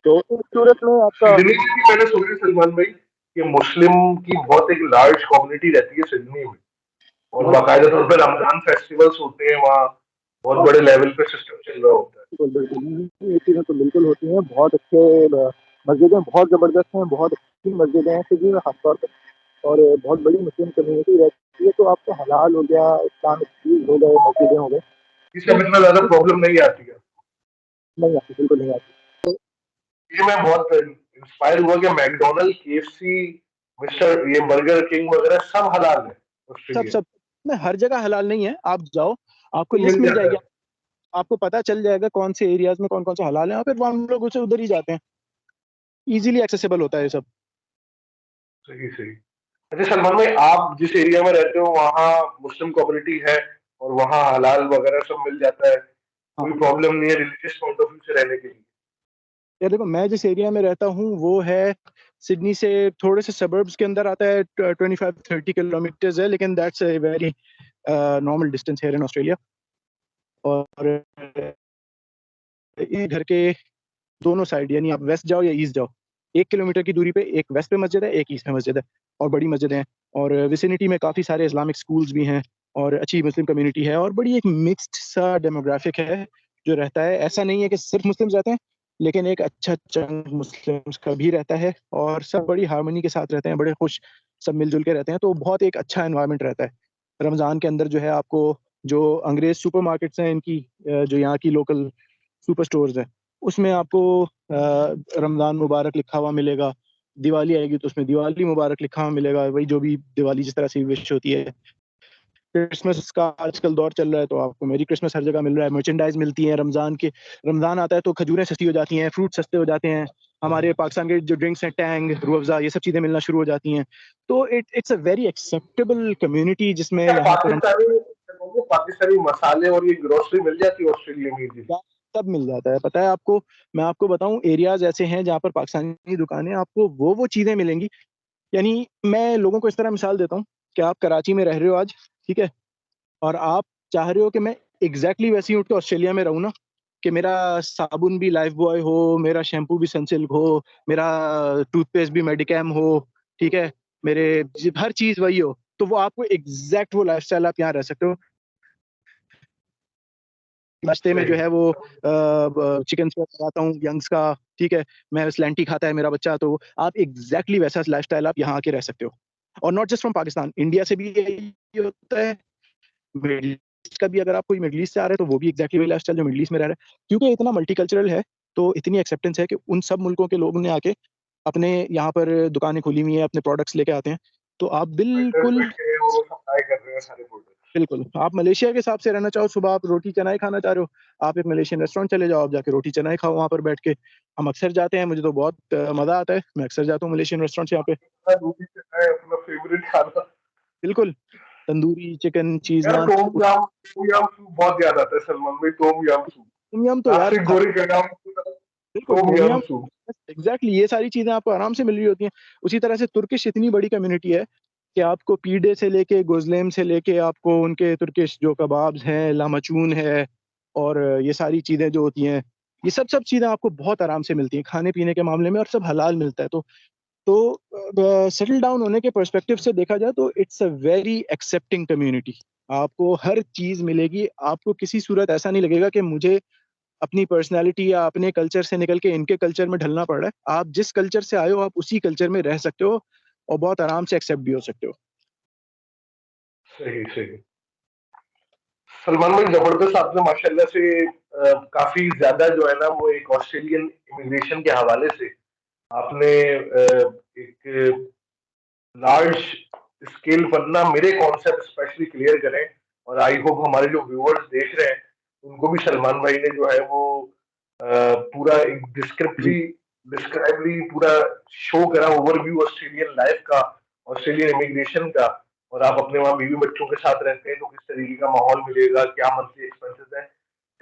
Speaker 2: तो इस सूरत में आपका
Speaker 1: सिडनी में भी मैंने सुना है सलमान भाई कि मुस्लिम की बहुत एक लार्ज कम्युनिटी रहती है सिडनी में, और
Speaker 2: बहुत
Speaker 1: बाकायदा तौर पे रमजान फेस्टिवल्स होते हैं वहाँ, बहुत
Speaker 2: बहुत
Speaker 1: बड़े लेवल पे सिस्टम चल रहा होता है।
Speaker 2: बिल्कुल, बिल्कुल। ये चीज़ें तो बिल्कुल होती हैं। बहुत अच्छे मस्जिदें बहुत ज़बरदस्त हैं, बहुत अच्छी मस्जिदें हैं सिडनी में ख़ास तौर पे। और बहुत बड़ी मुस्लिम कम्युनिटी रहती है, तो आपको हलाल हो गया, इस्लामिक चीज़ हो गए, मस्जिदें हो गए,
Speaker 1: इससे अब इतना ज्यादा प्रॉब्लम नहीं आती है।
Speaker 2: नहीं आती, बिल्कुल नहीं आती।
Speaker 1: ये मैं बहुत इंस्पायर हुआ कि मैकडोनल्ड, केएफसी, मिस्टर ये बर्गर किंग वगैरह सब हलाल है
Speaker 2: सब
Speaker 1: ऑस्ट्रेलिया में।
Speaker 2: सब में हर जगह हलाल नहीं है, आप जाओ, आपको लिस्ट
Speaker 1: मिल
Speaker 2: मिल
Speaker 1: जाता
Speaker 2: जाएगी,
Speaker 1: है।
Speaker 2: आपको पता चल जाएगा कौन से एरियाज़ में कौन-कौन से हलाल हैं और फिर वो हम लोग उसे उधर ही जाते हैं। ईज़िली एक्सेसिबल होता है ये सब।
Speaker 1: सही सही। अच्छा सलमान भाई, आप जिस एरिया में रहते हो वहाँ मुस्लिम कम्युनिटी है और वहाँ हलाल वगैरह सब मिल जाता है,
Speaker 2: हाँ,
Speaker 1: कोई प्रॉब्लम नहीं है रिलीजियस पॉइंट ऑफ व्यू से रहने के लिए?
Speaker 2: यार देखो मैं जिस एरिया में रहता हूँ वो है सिडनी से थोड़े से सबर्ब्स के अंदर आता है, 25-30 किलोमीटर्स है, लेकिन that's a very normal distance here in Australia. और ये घर के दोनों साइड यानी आप वेस्ट जाओ या ईस्ट जाओ, 1 किलोमीटर की दूरी पे एक वेस्ट पे मस्जिद है, एक ईस्ट में मस्जिद है और बड़ी मस्जिदें हैं। और विसिनिटी में काफ़ी सारे इस्लामिक स्कूल्स भी हैं और अच्छी मुस्लिम कम्युनिटी है और बड़ी एक मिक्स्ड सा डेमोग्राफिक है जो रहता है। ऐसा नहीं है कि सिर्फ मुस्लिम्स रहते हैं, लेकिन एक अच्छा चंक मुस्लिम्स का भी रहता है और सब बड़ी हार्मनी के साथ रहते हैं, बड़े खुश, सब मिल-जुल के रहते हैं, तो बहुत एक अच्छा एनवायरनमेंट रहता है। रमज़ान के अंदर जो है आपको जो अंग्रेज़ सुपरमार्केट्स हैं इनकी जो यहाँ की लोकल सुपर स्टोर्स हैं, उसमें आपको रमज़ान मुबारक लिखा हुआ मिलेगा। दिवाली आएगी तो उसमें दिवाली मुबारक लिखा हुआ मिलेगा, वही जो भी दिवाली जिस तरह से विश होती है। क्रिसमस का आजकल दौर चल रहा है तो आपको मेरी क्रिसमस हर जगह मिल रहा है, मर्चेंडाइज़ मिलती है रमज़ान आता है तो खजूरें सस्ती हो जाती हैं, फ्रूट सस्ते हो जाते हैं। हमारे पाकिस्तान के जो ड्रिंक्स हैं टैंग, रूह अफ़ज़ा ये सब चीज़ें मिलना शुरू हो जाती हैं। तो it's a very acceptable community जिसमें
Speaker 1: क्या
Speaker 2: यहाँ पर हम
Speaker 1: पाकिस्तानी मसाले और ये ग्रोसरी मिल जाती है ऑस्ट्रेलिया में इजीली?
Speaker 2: या सब मिल जाता है। पता है आपको, मैं आपको बताऊँ एरियाज़ ऐसे हैं जहाँ पर पाकिस्तानी दुकानें आपको वो चीज़ें मिलेंगी। यानी मैं लोगों को इस तरह मिसाल देता हूँ कि आप कराची में रह रहे हो आज, ठीक है? और आप चाह रहे हो कि मैं एग्ज़ैक्टली वैसे ही उठ के ऑस्ट्रेलिया में रहूँ ना, कि मेरा साबुन भी लाइफ़ बॉय हो, मेरा शैम्पू भी सनसिल्क हो, मेरा टूथपेस्ट भी मेडिकेम हो, ठीक है? मेरे हर चीज़ वही हो, तो वो आपको एग्ज़ैक्ट वो लाइफ़स्टाइल आप यहाँ रह सकते हो। नाश्ते में जो
Speaker 1: सही।
Speaker 2: है वो ब चिकन स्पैर लगाता हूँ यंग्स का, ठीक है? मैं स्लैंटी खाता है मेरा बच्चा, तो आप एग्ज़ैक्टली वैसा लाइफ़स्टाइल आप यहाँ आके रह सकते हो। और not just from Pakistan, India से भी यही होता है, मिडल ईस्ट का भी अगर आप कोई मिडल ईस्ट से आ रहे हैं, तो वो भी एग्ज़ैक्टली वही लाइफ़स्टाइल जो मिडल ईस्ट में रह रहा है। क्योंकि इतना मल्टीकल्चरल है, तो इतनी एक्सेप्टेंस है कि उन सब मुल्कों के लोगों ने आके अपने यहाँ पर दुकानें खोली हुई हैं, अपने प्रोडक्ट्स लेके आते हैं। तो आप
Speaker 1: वेटर्स
Speaker 2: बिल्कुल
Speaker 1: बैठे हैं वो सप्लाई कर रहे हैं सारे प्रोडक्ट।
Speaker 2: बिल्कुल, आप मलेशिया के हिसाब से रहना चाहो, सुबह आप रोटी चनाई खाना चाह रहे हो, आप एक मलेशियन रेस्टोरेंट चले जाओ, आप जाके रोटी चनाई खाओ वहाँ पर बैठ के। हम अक्सर जाते हैं, मुझे तो बहुत मज़ा आता है, मैं अक्सर जाता हूँ मलेशियन रेस्टोरेंट्स यहाँ पे।
Speaker 1: दूरी से है अपना फेवरेट खाना।
Speaker 2: बिल्कुल, तंदूरी चिकन, चीज़
Speaker 1: यार
Speaker 2: नान,
Speaker 1: टोम याम सूप बहुत याद आता है सलमान भाई, टोम याम सूप।
Speaker 2: टोम यम तो यार
Speaker 1: नासिक
Speaker 2: खा
Speaker 1: गोरी का नाम
Speaker 2: बिल्कुल,
Speaker 1: टोम
Speaker 2: टोम
Speaker 1: याम
Speaker 2: यम
Speaker 1: सूप।
Speaker 2: एग्ज़ैक्टली ये सारी चीज़ें आपको आराम से मिल रही होती हैं। उसी तरह से तुर्किश इतनी बड़ी कम्युनिटी है कि आपको पीडे से लेके, गोज़लेम से लेके आपको उनके तुर्किश जो कबाब्स हैं, लामाचून है और ये सारी चीज़ें जो होती हैं, ये सब चीज़ें आपको बहुत आराम से मिलती हैं खाने-पीने के मामले में और सब हलाल मिलता है। तो सेटल डाउन होने के पर्सपेक्टिव से देखा जाए तो it's a very accepting community. आपको हर चीज़ मिलेगी, आपको किसी सूरत ऐसा नहीं लगेगा कि मुझे अपनी पर्सनैलिटी या अपने कल्चर से निकल के इनके कल्चर में ढलना पड़ रहा है। आप जिस कल्चर से आए हो, आप उसी कल्चर में रह सकते हो और बहुत आराम से एक्सेप्ट भी हो सकते हो।
Speaker 1: सही सही। सलमान भाई जबरदस्त, आपने माशाल्लाह से काफी ज्यादा जो है ना वो एक ऑस्ट्रेलियन इमिग्रेशन के हवाले से आपने एक लार्ज स्केल पर ना मेरे कॉन्सेप्ट स्पेशली क्लियर करें, और आई होप हमारे जो व्यूअर्स देख रहे हैं उनको भी सलमान भाई ने जो है वो पूरा एक
Speaker 2: जी।
Speaker 1: डिस्क्राइबली पूरा शो करा ओवरव्यू ऑस्ट्रेलियन लाइफ का, ऑस्ट्रेलियन इमिग्रेशन का। और आप अपने वहाँ बीवी बच्चों के साथ रहते हैं तो किस तरीके का माहौल मिलेगा, क्या मंथली एक्सपेंसेस है।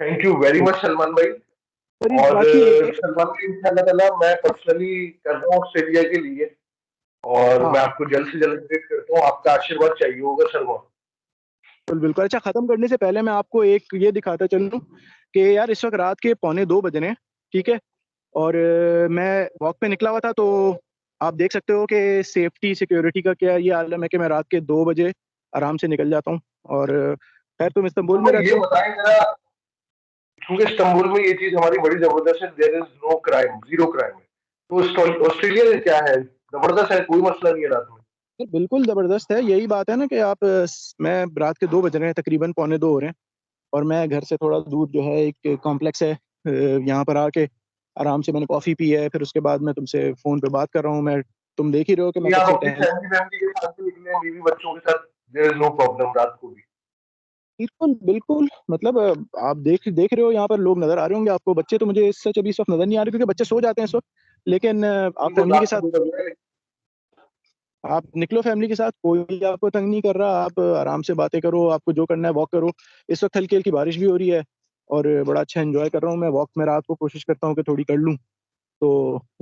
Speaker 1: Thank you very much Salman भाई।
Speaker 2: सर
Speaker 1: और
Speaker 2: बाकी एक
Speaker 1: सलमान भाई इंशाल्लाह ताला मैं पर्सनली कर रहा हूँ ऑस्ट्रेलिया के लिए, और
Speaker 2: हाँ
Speaker 1: मैं आपको जल्द से जल्द अपडेट करता हूँ। आपका आशीर्वाद चाहिए होगा सलमान।
Speaker 2: बिल्कुल बिल्कुल। अच्छा, खत्म करने से पहले मैं आपको एक ये दिखाता चलूं कि यार इस वक्त रात के 1:45 बज रहे हैं, ठीक है। और मैं वॉक पे निकला हुआ था, तो आप देख सकते हो कि सेफ्टी सिक्योरिटी का क्या ये आलम है कि मैं रात के 2 बजे आराम से निकल जाता हूँ। और खैर तुम
Speaker 1: तो
Speaker 2: इस्तांबुल में
Speaker 1: मैं
Speaker 2: रहते
Speaker 1: ये
Speaker 2: हो।
Speaker 1: बताएं जरा, क्योंकि इस्तांबुल में ये चीज हमारी बड़ी जबरदस्त है, there is no crime, zero crime है। तो ऑस्ट्रेलिया में क्या है, जबरदस्त है, कोई मसला नहीं है रात में।
Speaker 2: ये बिल्कुल ज़बरदस्त है। यही बात है ना कि आप मैं रात के 2 बज रहे हैं, तकरीबन 1:45 हो रहे हैं, और मैं घर से थोड़ा दूर जो है एक कॉम्प्लेक्स है, यहाँ पर आके आराम से मैंने कॉफ़ी पी है, फिर उसके बाद मैं तुमसे फ़ोन पे बात कर रहा हूँ। मैं तुम देख ही रहे हो कि मैं
Speaker 1: ये
Speaker 2: कब
Speaker 1: आप
Speaker 2: से
Speaker 1: अपनी
Speaker 2: टहल।
Speaker 1: फैमिली फैमिली के साथ भी निकले हैं, बीवी बच्चों के साथ, देयर इज नो प्रॉब्लम रात को भी।
Speaker 2: बिल्कुल बिल्कुल, मतलब आप देख देख रहे हो यहाँ पर लोग नज़र आ रहे होंगे आपको। बच्चे तो मुझे सच अभी इस वक्त नज़र नहीं आ रहे क्योंकि बच्चे सो जाते हैं इस वक्त। लेकिन आप
Speaker 1: बिल्कुल
Speaker 2: फैमिली के
Speaker 1: रात को
Speaker 2: साथ,
Speaker 1: भी लग रहा है।
Speaker 2: आप निकलो फैमिली के साथ, कोई आपको तंग नहीं कर रहा। आप आराम से बातें करो, आपको जो करना है वॉक करो। इस वक्त हल्की हल्की बारिश भी हो रही है, और बड़ा अच्छा एंजॉय कर रहा हूँ मैं वॉक में। रात को कोशिश करता हूँ कि थोड़ी कर लूँ। तो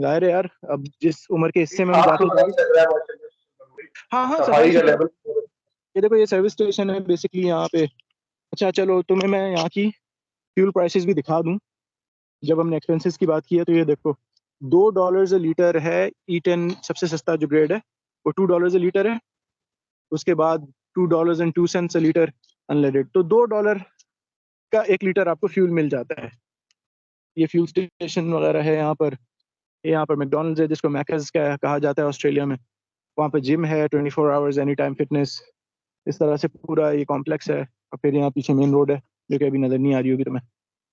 Speaker 2: जाहिर है यार, अब जिस उम्र के हिस्से में हम
Speaker 1: साफ
Speaker 2: जाते जा
Speaker 1: सुथरा ही
Speaker 2: रहे
Speaker 1: लग रहा है माशाल्लाह।
Speaker 2: हैं। हाँ हाँ, सफाई
Speaker 1: सफाई का
Speaker 2: सुथरा।
Speaker 1: लेवल।
Speaker 2: ये देखो, ये सर्विस स्टेशन है बेसिकली यहाँ पे। अच्छा चलो, तुम्हें मैं यहाँ की फ्यूल प्राइसेस भी दिखा दूँ। जब हमने एक्सपेंसेस की बात की है, तो ये देखो, $2 लीटर है। E10 सबसे सस्ता जो ग्रेड है, वो $2 लीटर है। उसके बाद $2.02 लीटर अनलेडेड, तो $2 का 1 लीटर आपको फ्यूल मिल जाता है। ये फ्यूल स्टेशन वगैरह है यहाँ पर। यहाँ पर मैकडोनल्ड्स है, जिसको मैकज का कहा जाता है ऑस्ट्रेलिया में। वहाँ पे जिम है, 24 आवर्स एनी टाइम फिटनेस। इस तरह से पूरा ये कॉम्प्लेक्स है। और फिर यहाँ पीछे मेन रोड है, जो कि अभी नज़र नहीं आ रही होगी तुम्हें।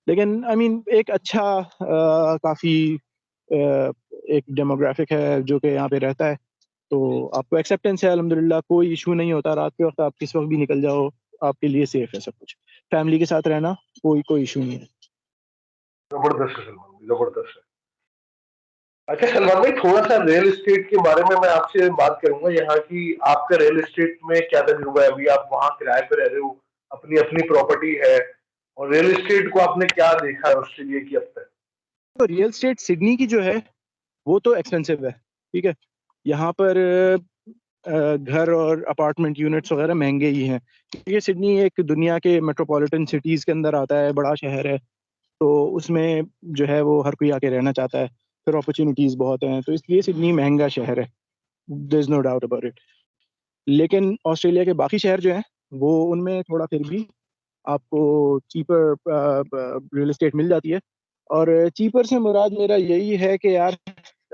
Speaker 2: लेकिन आई मीन एक अच्छा काफ़ी एक डेमोग्राफिक है जो कि यहाँ पे रहता है। तो आपको एक्सेप्टेंस है अल्हम्दुलिल्लाह, कोई इशू नहीं होता। रात के वक्त आप किस वक्त भी निकल जाओ, आपके लिए सेफ है सब कुछ। फैमिली के साथ रहना, कोई कोई इशू नहीं है।
Speaker 1: जबरदस्त है सलमान भाई, जबरदस्त है। अच्छा सलमान भाई, थोड़ा सा रियल एस्टेट के बारे में मैं आपसे बात करूंगा यहाँ की। आपका रियल एस्टेट में क्या तजुर्बा है? अभी आप वहाँ किराए पे रह रहे हो, अपनी अपनी प्रॉपर्टी है, और रियल एस्टेट को आपने क्या देखा है ऑस्ट्रेलिया की अब तक?
Speaker 2: तो रियल स्टेट सिडनी की जो है वो तो एक्सपेंसिव है, ठीक है। यहाँ पर घर और अपार्टमेंट यूनिट्स वगैरह महंगे ही हैं, क्योंकि ये सिडनी एक दुनिया के मेट्रोपॉलिटन सिटीज़ के अंदर आता है, बड़ा शहर है। तो उसमें जो है वो हर कोई आके रहना चाहता है। फिर अपॉर्चुनिटीज़ बहुत हैं, तो इसलिए सिडनी महंगा शहर है। There is no doubt about it. लेकिन ऑस्ट्रेलिया के बाकी शहर जो हैं, वो उनमें थोड़ा फिर भी आपको चीपर रियल एस्टेट मिल जाती है। और चीपर से मुराद मेरा यही है कि यार,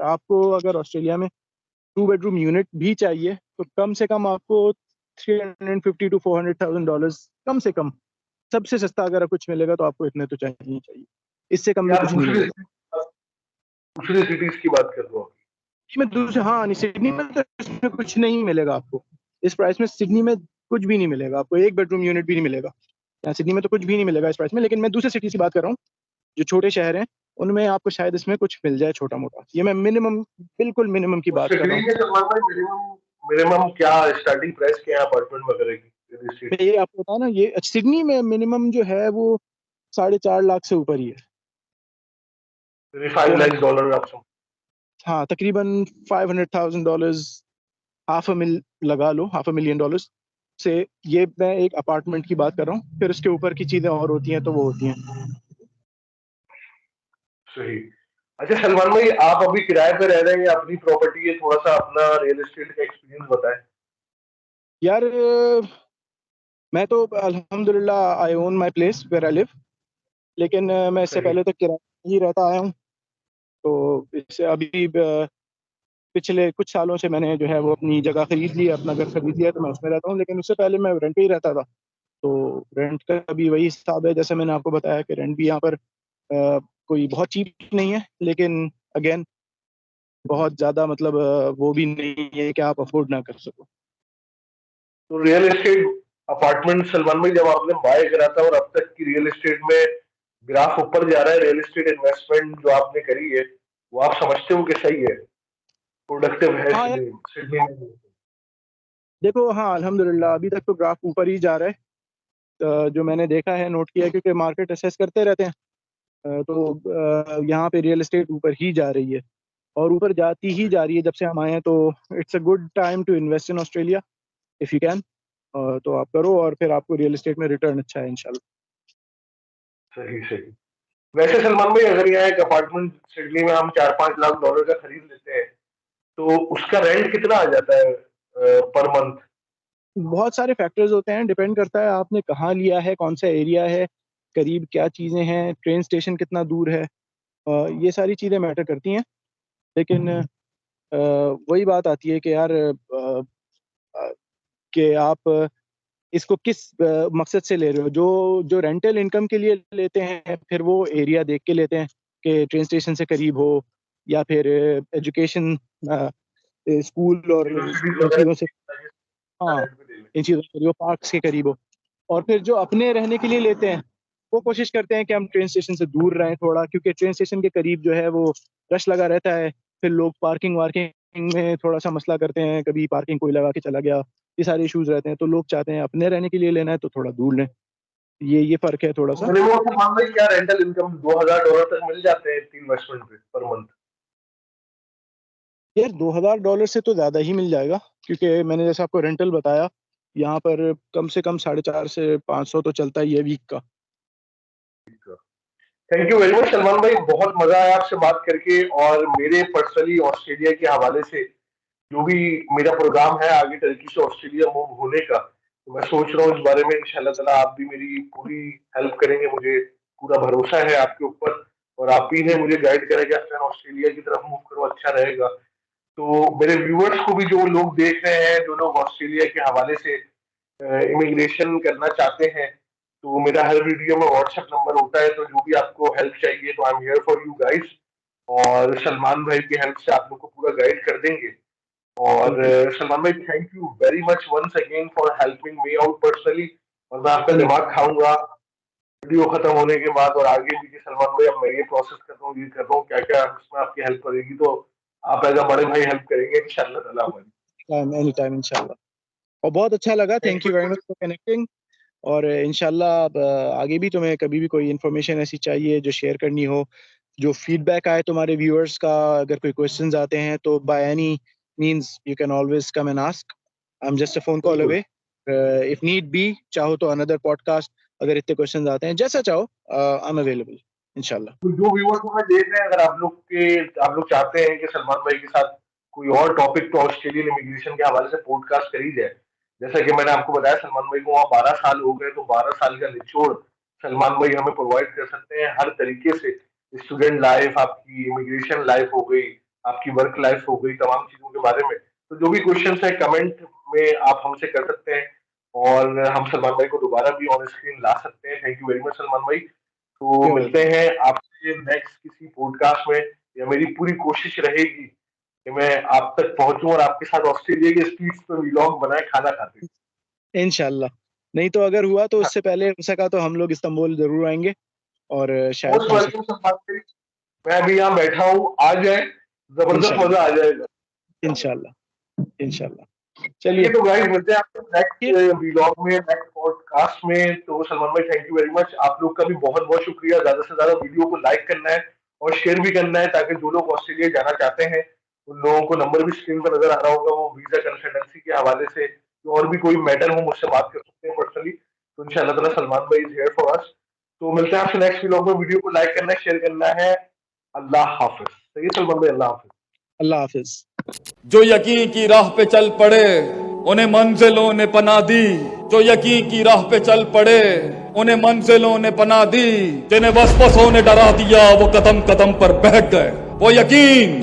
Speaker 2: आपको अगर ऑस्ट्रेलिया में 2 बेडरूम यूनिट भी चाहिए, तो कम से कम आपको 350 to 400,000 डॉलर्स कम से कम। सबसे सस्ता अगर कुछ मिलेगा तो आपको इतने तो चाहिए ही चाहिए। इससे कम में
Speaker 1: या
Speaker 2: कुछ नहीं मिलेगा।
Speaker 1: दूसरी सिटीज की बात कर रहा हूँ।
Speaker 2: इसमें दूसरे, हाँ नहीं, सिडनी में तो इसमें कुछ नहीं मिलेगा आपको। इस प्राइस में सिडनी में कुछ भी नहीं मिलेगा आपको, 1 बेडरूम यूनिट भी नहीं मिलेगा। यहाँ सिडनी में तो कुछ भी नहीं मिलेगा इस प्राइस में। लेकिन मैं दूसरे सिटी की बात कर रहा हूँ, जो छोटे शहर हैं, उनमें आपको शायद इसमें कुछ मिल जाए छोटा मोटा। ये मैं मिनिमम, बिल्कुल मिनिमम की
Speaker 1: और
Speaker 2: बात कर रहा
Speaker 1: सिडनी
Speaker 2: हूँ।
Speaker 1: के सलमान भाई, मिनिमम मिनिमम क्या स्टार्टिंग प्राइस क्या है अपार्टमेंट वगैरह की, रियल एस्टेट
Speaker 2: मैं ये आपको बताया ना, ये सिडनी में मिनिमम जो है वो 4.5 लाख से ऊपर ही है।
Speaker 1: की? 5 लाख डॉलर आप समझ।
Speaker 2: हाँ तकरीबन $500,000, हाफ अ मिल लगा लो, $500,000 से। ये मैं एक अपार्टमेंट की बात कर रहा हूँ, फिर उसके ऊपर की चीजें और होती हैं तो वो होती हैं।
Speaker 1: सही। अच्छा सलमान भाई, आप अभी किराए पे रह रहे हैं या अपनी प्रॉपर्टी है? थोड़ा सा अपना रियल एस्टेट का एक्सपीरियंस बताएं।
Speaker 2: यार मैं तो अल्हम्दुलिल्लाह I own my place where I live. लेकिन मैं इससे
Speaker 1: सही।
Speaker 2: पहले तक किराए ही रहता आया हूँ। तो इससे अभी पिछले कुछ सालों से मैंने जो है वो अपनी जगह खरीद ली है, अपना घर खरीद लिया, तो मैं उसमें रहता हूँ। लेकिन उससे पहले मैं रेंट पे ही रहता था। तो रेंट का भी वही हिसाब है, जैसे मैंने आपको बताया कि रेंट भी यहाँ पर कोई बहुत चीप नहीं है, लेकिन अगेन बहुत ज़्यादा मतलब वो भी नहीं है कि आप अफोर्ड ना कर सको।
Speaker 1: तो रियल एस्टेट अपार्टमेंट सलमान भाई, जब आपने बाय करा था और अब तक की रियल एस्टेट में ग्राफ ऊपर जा रहा है, रियल एस्टेट इन्वेस्टमेंट जो आपने करी है, वो आप समझते हो कि सही है, प्रोडक्टिव है
Speaker 2: हाँ यार,
Speaker 1: सिडनी सिडनी में?
Speaker 2: देखो, हाँ अल्हम्दुलिल्लाह अभी तक तो ग्राफ ऊपर ही जा रहा है। जो मैंने देखा है, नोट किया है, क्योंकि मार्केट असेस करते रहते हैं। तो यहाँ पे रियल एस्टेट ऊपर ही जा रही है और ऊपर जाती ही जा रही है जब से हम आए हैं। तो it's a good time to invest in Australia if you can. तो आप करो और फिर आपको रियल एस्टेट में रिटर्न अच्छा है इंशाल्लाह।
Speaker 1: सही सही। वैसे सलमान भाई, अगर यहाँ एक अपार्टमेंट सिडनी में हम 4-5 लाख डॉलर का खरीद लेते हैं तो उसका रेंट कितना आ जाता है पर मंथ?
Speaker 2: बहुत सारे फैक्टर्स होते हैं, डिपेंड करता है आपने कहाँ लिया है, कौन सा एरिया है, करीब क्या चीज़ें हैं, ट्रेन स्टेशन कितना दूर है। ये सारी चीज़ें मैटर करती हैं। लेकिन वही बात आती है कि यार कि आप इसको किस मकसद से ले रहे हो। जो जो रेंटल इनकम के लिए लेते हैं फिर वो एरिया देख के लेते हैं कि ट्रेन स्टेशन से करीब हो या फिर एजुकेशन, स्कूल और
Speaker 1: यूनिवर्सिटीज
Speaker 2: इन चीज़ों से,
Speaker 1: वगैरह
Speaker 2: हाँ,
Speaker 1: रेंट पे ले लेते
Speaker 2: इन चीज़ों से करीब हो, पार्क्स के करीब हो। और फिर जो अपने रहने के लिए लेते हैं वो कोशिश करते हैं कि हम ट्रेन स्टेशन से दूर रहें थोड़ा, क्योंकि ट्रेन स्टेशन के करीब जो है वो रश लगा रहता है। फिर लोग पार्किंग वार्किंग में थोड़ा सा मसला करते हैं, कभी पार्किंग कोई लगा के चला गया, ये सारे इश्यूज रहते हैं। तो लोग चाहते हैं अपने रहने के लिए लेना है तो थोड़ा दूर लें। ये फ़र्क है थोड़ा
Speaker 1: हैं।
Speaker 2: सा।
Speaker 1: मिनिमम सलमान भाई क्या रेंटल इनकम $2,000 तक मिल जाते हैं 3 इन्वेस्टमेंट पे पर मंथ?
Speaker 2: यार $2,000 से तो ज़्यादा ही मिल जाएगा, क्योंकि मैंने जैसे आपको रेंटल बताया यहाँ पर कम से कम 450 से 500 तो चलता ही है वीक का।
Speaker 1: Thank you very much Salman भाई, बहुत मजा आया आपसे बात करके। और मेरे पर्सनली ऑस्ट्रेलिया के हवाले से जो भी मेरा प्रोग्राम है आगे तरीके से ऑस्ट्रेलिया मूव होने का, तो मैं सोच रहा हूँ इस बारे में इंशाल्लाह ताला आप भी मेरी पूरी हेल्प करेंगे। मुझे पूरा भरोसा है आपके ऊपर और आप ही ने मुझे गाइड करा कि अफगान ऑस्ट्रेलिया की तरफ मूव करो, अच्छा रहेगा। तो मेरे व्यूअर्स को भी, जो लोग देख रहे हैं, जो लोग ऑस्ट्रेलिया के हवाले से इमिग्रेशन करना चाहते हैं, तो मेरा हर वीडियो में व्हाट्सएप नंबर होता है, तो जो भी आपको हेल्प चाहिए तो I am here for you guys. और सलमान भाई की हेल्प से आप लोग को पूरा गाइड कर देंगे। और
Speaker 2: बिल्कुल।
Speaker 1: सलमान भाई, thank you very much once again for helping me out personally. और मैं आपका
Speaker 2: एनी
Speaker 1: दिमाग खाऊंगा वीडियो खत्म होने के बाद और आगे भी कि सलमान भाई अब मैं ये प्रोसेस कर रहा हूँ, ये कर रहा हूँ, क्या क्या उसमें आपकी हेल्प करेगी, तो आप एज अ बड़े भाई हेल्प करेंगे इंशाल्लाह ताला हमारी।
Speaker 2: टाइम, एनी टाइम इंशाल्लाह। और बहुत अच्छा लगा,
Speaker 1: thank
Speaker 2: thank you very
Speaker 1: you.
Speaker 2: Much for connecting. और इंशाल्लाह अब आगे भी तुम्हें कभी भी कोई इन्फॉर्मेशन ऐसी चाहिए जो शेयर करनी हो, जो फीडबैक आए तुम्हारे व्यूअर्स का, अगर कोई क्वेश्चंस आते हैं तो by any means you can always come and ask. I am just a phone call
Speaker 1: बिल्कुल।
Speaker 2: अवे। इफ नीड बी, चाहो तो अनदर पॉडकास्ट, अगर इतने क्वेश्चंस आते हैं जैसा चाहो, आई एम अवेलेबल इंशाल्लाह।
Speaker 1: तो जो व्यूअर्स हमें देख रहे हैं, अगर आप लोग चाहते हैं कि सलमान भाई के साथ कोई और टॉपिक तो ऑस्ट्रेलियन इमिग्रेशन के हवाले से पॉडकास्ट करी जाए, जैसा कि मैंने आपको बताया सलमान भाई को वहाँ 12 साल हो गए, तो 12 साल का निचोड़ सलमान भाई हमें प्रोवाइड कर सकते हैं हर तरीके से। स्टूडेंट लाइफ, आपकी इमिग्रेशन लाइफ हो गई, आपकी वर्क लाइफ हो गई, तमाम चीजों के बारे में। तो जो भी क्वेश्चन है कमेंट में आप हमसे कर सकते हैं और हम सलमान भाई को दोबारा भी ऑन स्क्रीन ला सकते हैं। Thank you very much Salman भाई। तो
Speaker 2: You're
Speaker 1: मिलते
Speaker 2: welcome.
Speaker 1: हैं आपसे नेक्स्ट किसी पॉडकास्ट में। या मेरी पूरी कोशिश रहेगी कि मैं आप तक पहुंचूं और आपके साथ ऑस्ट्रेलिया के स्ट्रीट्स पे व्लॉग बनाए खाना खाते।
Speaker 2: इंशाल्लाह। नहीं तो अगर हुआ तो उससे पहले हो सका तो हम लोग इस्तांबुल जरूर आएंगे और शायद
Speaker 1: मोस्ट
Speaker 2: वहां से
Speaker 1: वेलकम सलमान भाई, मैं अभी यहाँ बैठा हूँ, आ जाए, जबरदस्त
Speaker 2: इंशाल्लाह।
Speaker 1: मजा आ जाएगा।
Speaker 2: इंशाल्लाह। इंशाल्लाह।
Speaker 1: चलिए
Speaker 2: चलिए।
Speaker 1: तो गाइस, मिलते हैं आपसे
Speaker 2: ये
Speaker 1: नेक्स्ट व्लॉग में, नेक्स्ट पॉडकास्ट में। तो सलमान भाई, थैंक यू वेरी मच। आप लोग का भी बहुत बहुत शुक्रिया। ज्यादा से ज्यादा वीडियो को लाइक करना है और शेयर भी करना है, ताकि जो लोग ऑस्ट्रेलिया जाना चाहते हैं उन लोगों को, नंबर भी स्क्रीन पर नजर आ रहा होगा, वो वीजा कंसल्टेंसी के हवाले से तो और भी कोई मैटर हो मुझसे बात कर सकते हैं पर्सनली। तो इंशाल्लाह ताला सलमान भाई इज हियर फॉर अस। तो मिलते हैं आपसे नेक्स्ट व्लॉग में। वीडियो को लाइक करना है, शेयर करना है। अल्लाह हाफिज। सही है सलमान भाई, अल्लाह हाफिज।
Speaker 2: अल्लाह हाफिज।
Speaker 3: जो यकीन की राह पे चल पड़े उन्हें मंजिलों ने पना दी। जो यकीन की राह पे चल पड़े उन्हें मंजिलों ने पना दी। जिन्हें वसवसों ने डरा दिया वो कदम कदम पर बहक गए। वो यकीन